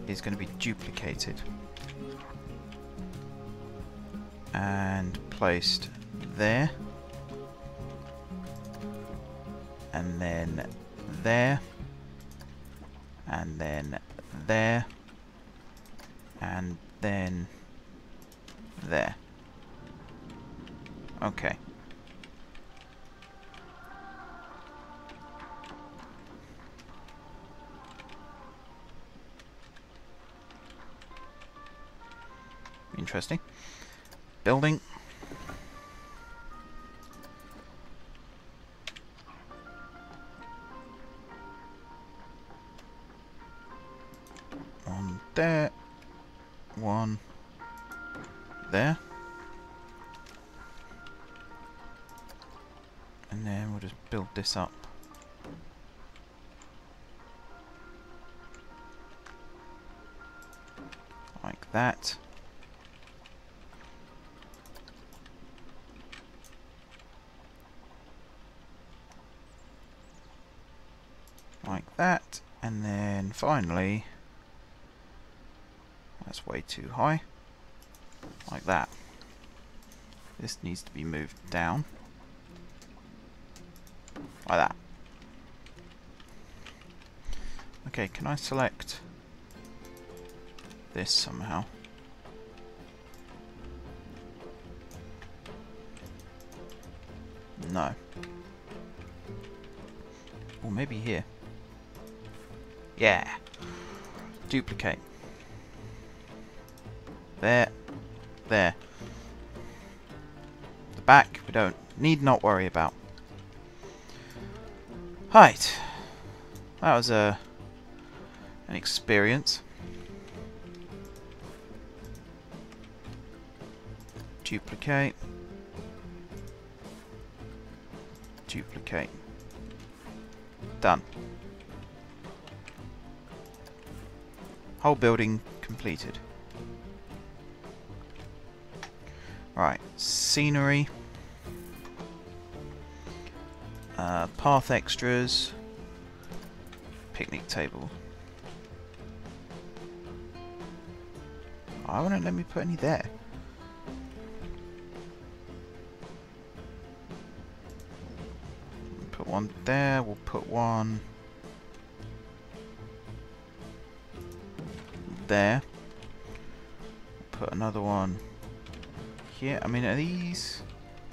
is going to be duplicated and placed there, and then there, and then there, and then there. Okay. Interesting. Building. One there. One there. And then we'll just build this up. Like that. Like that, and then finally, that's way too high, like that. This needs to be moved down, like that. Okay, can I select this somehow? No. Or maybe here. Yeah. Duplicate. There. There. The back we don't need not worry about. Right. That was an experience. Duplicate. Duplicate. Done. Whole building completed. Right, scenery. Path extras. Picnic table. I won't let me put any there. Put one there, we'll put one there. Put another one here. I mean, are these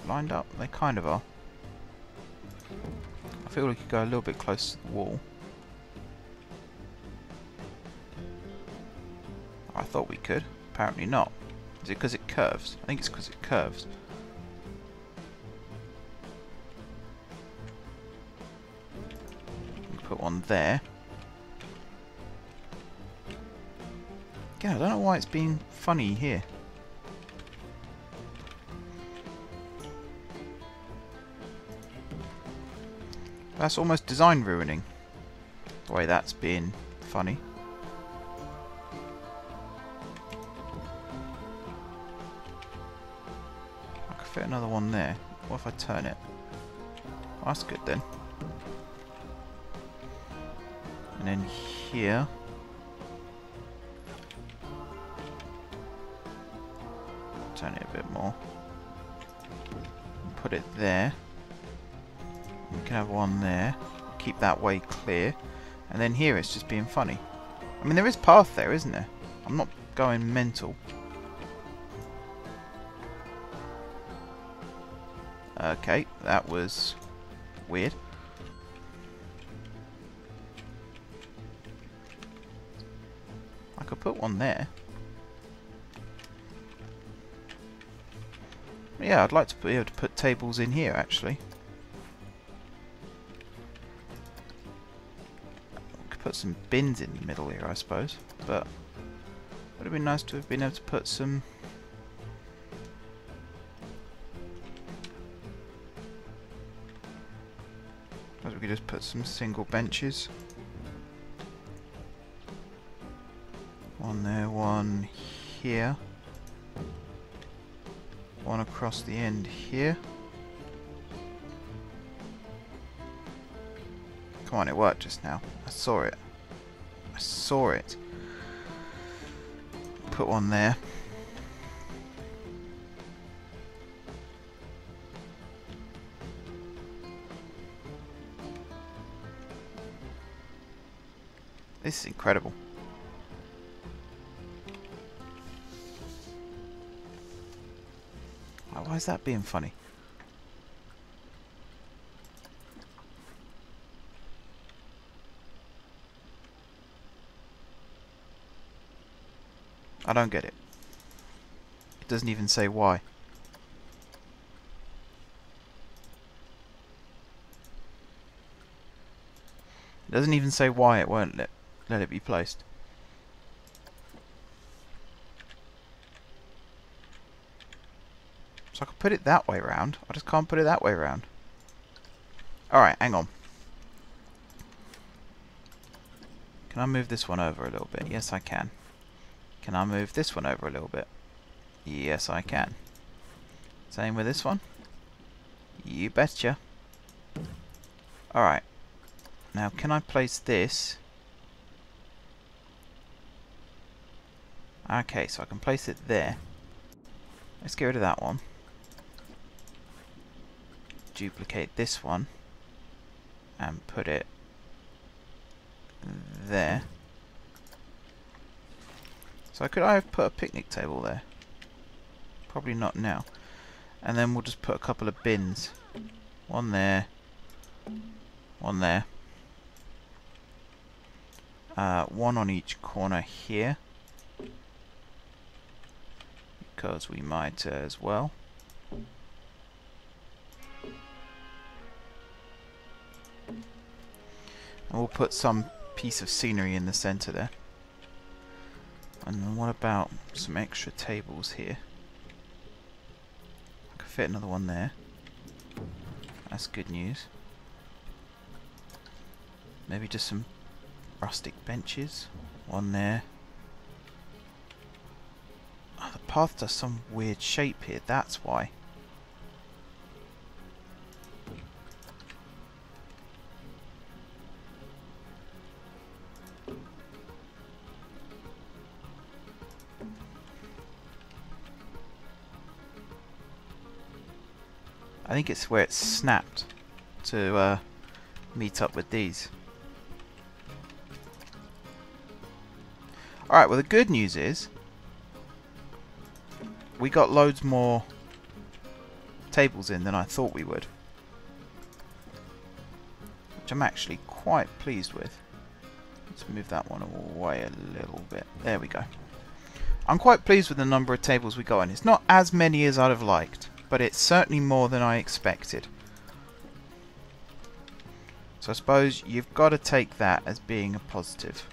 lined up? They kind of are. I feel we could go a little bit close to the wall. I thought we could. Apparently not. Is it because it curves? I think it's because it curves. Put one there. Again, I don't know why it's being funny here. That's almost design ruining, the way that's being funny. I could fit another one there. What if I turn it? Oh, that's good then. And then here. Turn it a bit more. And put it there. We can have one there. Keep that way clear. And then here it's just being funny. I mean, there is path there, isn't there? I'm not going mental. Okay, that was weird. I could put one there. Yeah, I'd like to be able to put tables in here, actually. We could put some bins in the middle here, I suppose. But it would have been nice to have been able to put some... we could just put some single benches. One there, one here. One across the end here. Come on, it worked just now. I saw it. I saw it. Put one there. This is incredible. Why is that being funny? I don't get it. It doesn't even say why. It doesn't even say why it won't let it be placed. So I could put it that way round. I just can't put it that way round. Alright, hang on. Can I move this one over a little bit? Yes, I can. Can I move this one over a little bit? Yes, I can. Same with this one? You betcha. Alright. Now, can I place this? Okay, so I can place it there. Let's get rid of that one. Duplicate this one. And put it there. So could I have put a picnic table there? Probably not now. And then we'll just put a couple of bins. One there. One there. One on each corner here. Because we might as well. And we'll put some piece of scenery in the center there. And then what about some extra tables here? I could fit another one there. That's good news. Maybe just some rustic benches. One there. Oh, the path does some weird shape here, that's why. I think it's where it's snapped to meet up with these. Alright, well the good news is we got loads more tables in than I thought we would. Which I'm actually quite pleased with. Let's move that one away a little bit. There we go. I'm quite pleased with the number of tables we got in. It's not as many as I'd have liked, but it's certainly more than I expected. So I suppose you've got to take that as being a positive.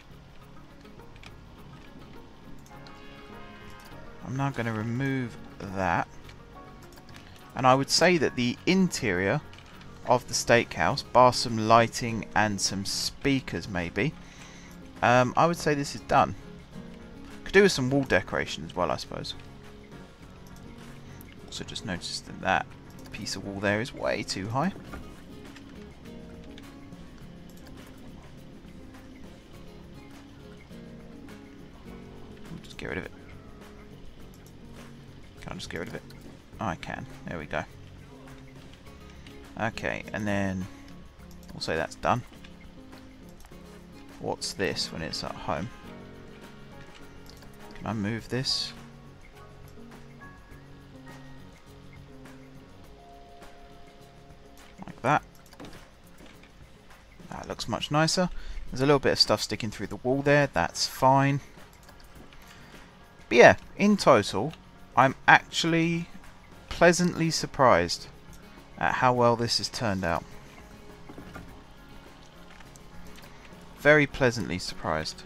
I'm now going to remove that. And I would say that the interior of the steakhouse, bar some lighting and some speakers maybe, I would say this is done. Could do with some wall decoration as well, I suppose. Also just noticed that that piece of wall there is way too high. Just get rid of it. Can I just get rid of it? Oh, I can. There we go. Okay, and then we'll say that's done. What's this when it's at home? Can I move this? Like that. That looks much nicer. There's a little bit of stuff sticking through the wall there. That's fine. But yeah, in total, I'm actually pleasantly surprised at how well this has turned out. Very pleasantly surprised.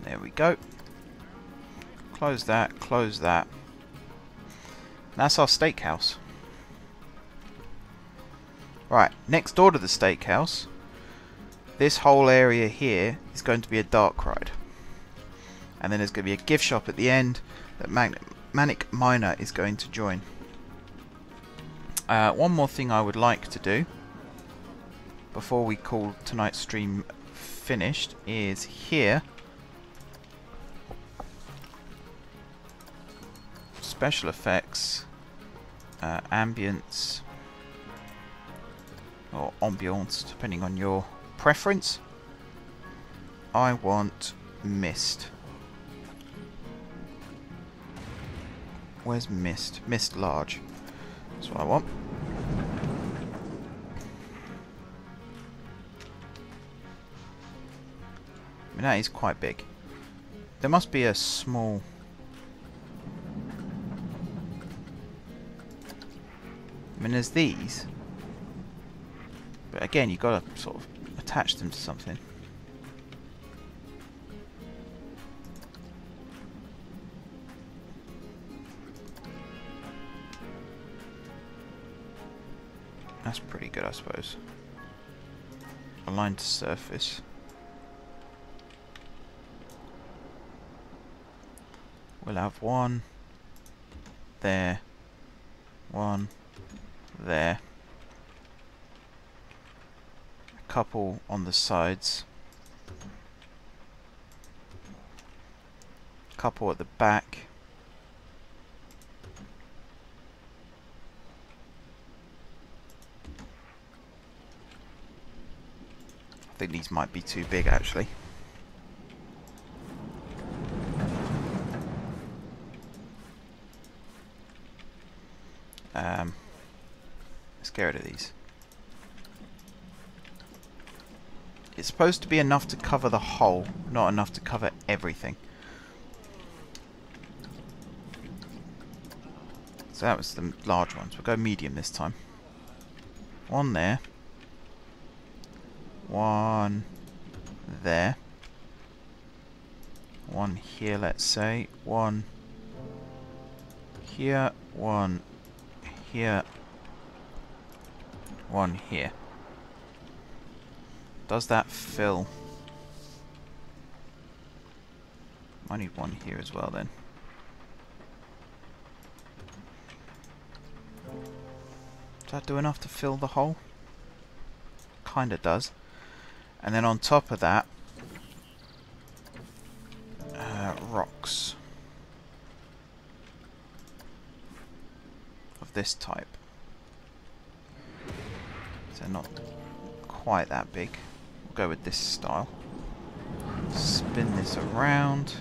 There we go. Close that, close that. That's our steakhouse. Right, next door to the steakhouse, this whole area here is going to be a dark ride. And then there's going to be a gift shop at the end that Manic Miner is going to join. One more thing I would like to do before we call tonight's stream finished is here. Special effects, ambience, or ambiance, depending on your preference. I want mist. Where's mist? Mist large. That's what I want. I mean, that is quite big. There must be a small... I mean, there's these. But again, you've got to sort of attach them to something. That's pretty good, I suppose. Align to surface. We'll have one there, one there, a couple on the sides, a couple at the back, I think these might be too big actually. Let's get rid of these. It's supposed to be enough to cover the whole, not enough to cover everything. So that was the large ones. We'll go medium this time. One there. One there. One here, let's say. One here. One here. One here. Does that fill? I need one here as well then. Does that do enough to fill the hole? Kinda does. And then on top of that, rocks of this type. So not quite that big. We'll go with this style. Spin this around.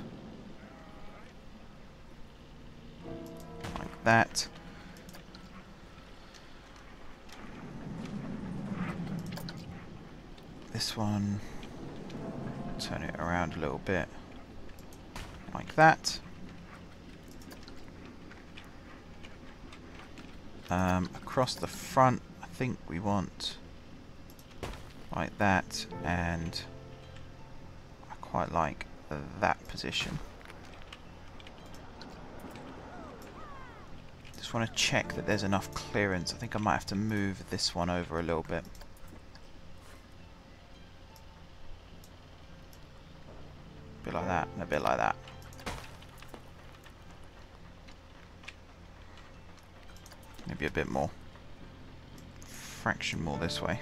that. This one, turn it around a little bit, like that. Across the front, I think we want like that, and I quite like that position. Just want to check that there's enough clearance. I think I might have to move this one over a little bit. A bit like that, and a bit like that. Maybe a bit more. Fraction more this way.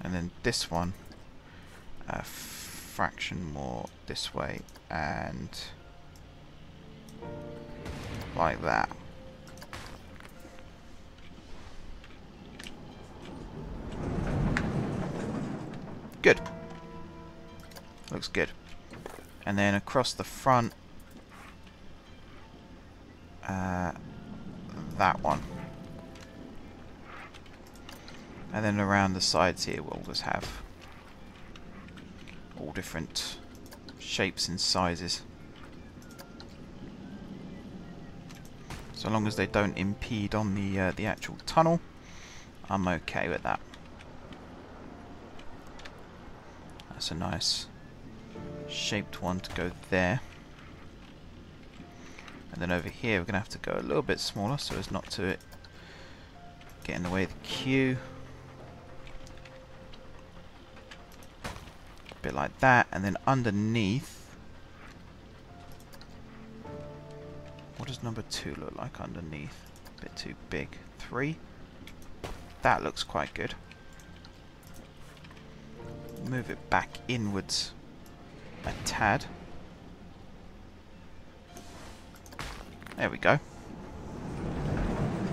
And then this one, a fraction more this way, and like that. Good. Looks good. And then across the front, that one. And then around the sides here we'll just have all different shapes and sizes. So long as they don't impede on the actual tunnel, I'm okay with that. That's a nice shaped one to go there. And then over here we're going to have to go a little bit smaller so as not to get in the way of the queue. A bit like that, and then underneath, what does number 2 look like underneath? A bit too big. 3. That looks quite good. Move it back inwards a tad. There we go.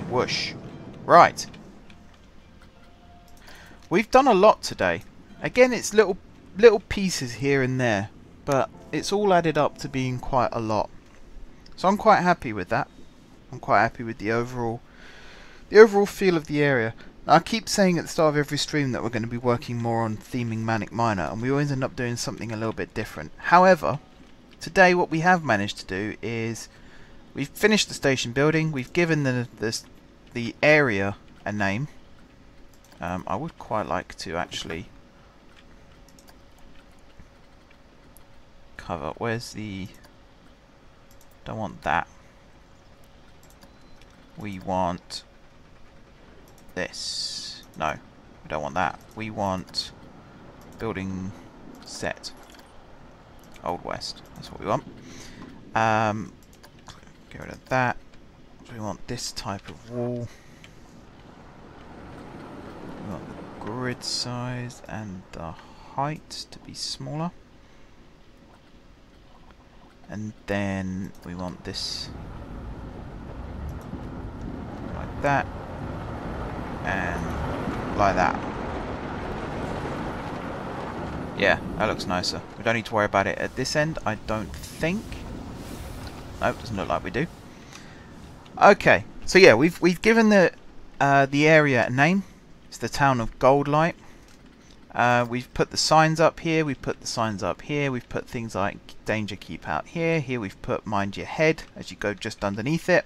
Whoosh. Right. We've done a lot today. Again, it's little pieces here and there, but it's all added up to being quite a lot. So I'm quite happy with that. I'm quite happy with the overall feel of the area. Now, I keep saying at the start of every stream that we're going to be working more on theming Manic Miner, and we always end up doing something a little bit different. However, today what we have managed to do is we've finished the station building. We've given the area a name. I would quite like to actually cover. Where's the? Don't want that. We want this. No, we don't want that. We want building set. Old West. That's what we want. Get rid of that. We want this type of wall. We want the grid size and the height to be smaller. And then we want this like that and like that. Yeah, that looks nicer. We don't need to worry about it at this end, I don't think. Nope, doesn't look like we do. Okay, so yeah, we've given the area a name. It's the town of Goldlite. We've put the signs up here, we've put the signs up here, we've put things like danger keep out here. Here we've put mind your head as you go just underneath it.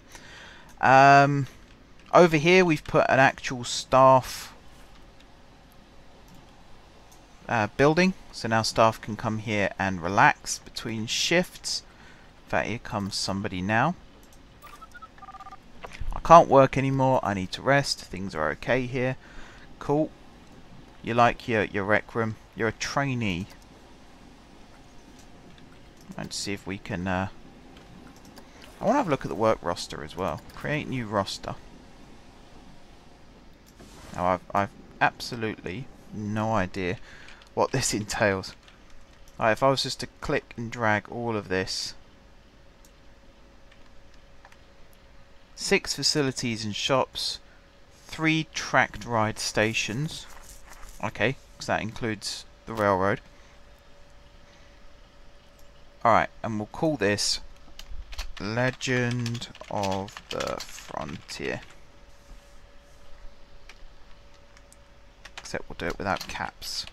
Over here we've put an actual staff building, so now staff can come here and relax between shifts. In fact, here comes somebody now. I can't work anymore, I need to rest, things are okay here. Cool. You like your rec room. You're a trainee. Let's see if we can... I want to have a look at the work roster as well. Create new roster. Now, I've absolutely no idea what this entails. If I was just to click and drag all of this. 6 facilities and shops. 3 tracked ride stations. Okay, because that includes the railroad. Alright, and we'll call this Legend of the Frontier. Except we'll do it without caps.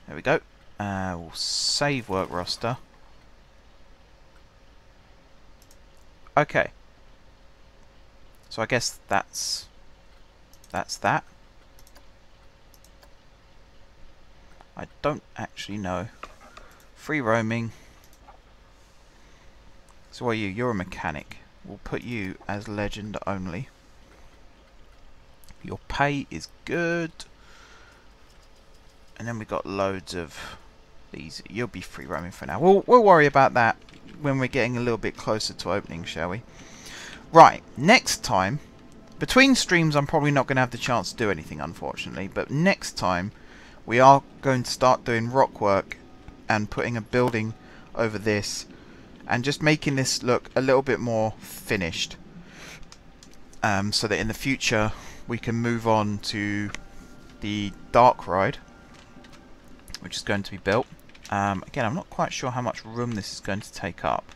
There we go. We'll save work roster. Okay. So I guess that's that. I don't actually know. Free roaming. So what are you? You're a mechanic. We'll put you as legend only. Your pay is good. And then we've got loads of these. You'll be free roaming for now. We'll worry about that when we're getting a little bit closer to opening, shall we? Right, next time, between streams I'm probably not going to have the chance to do anything, unfortunately, but next time we are going to start doing rock work and putting a building over this and just making this look a little bit more finished, so that in the future we can move on to the dark ride, which is going to be built. Again, I'm not quite sure how much room this is going to take up.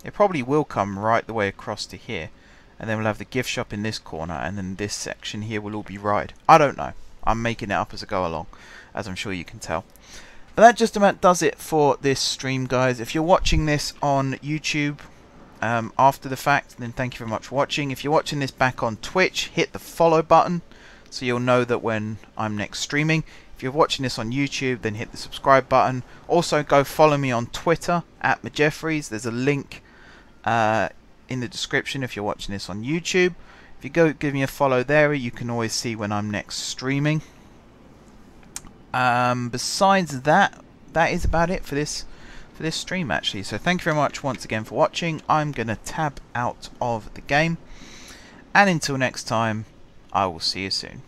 It probably will come right the way across to here, and then we'll have the gift shop in this corner, and then this section here will all be ride. I don't know. I'm making it up as I go along, as I'm sure you can tell. But that just about does it for this stream, guys. If you're watching this on YouTube after the fact, then thank you very much for watching. If you're watching this back on Twitch, hit the follow button so you'll know that when I'm next streaming. If you're watching this on YouTube, then hit the subscribe button. Also, go follow me on Twitter at @Majeffries. There's a link in the description if you're watching this on YouTube. If you go give me a follow there, you can always see when I'm next streaming. Besides that, that is about it for this stream, actually. So thank you very much once again for watching. I'm going to tab out of the game, and until next time, I will see you soon.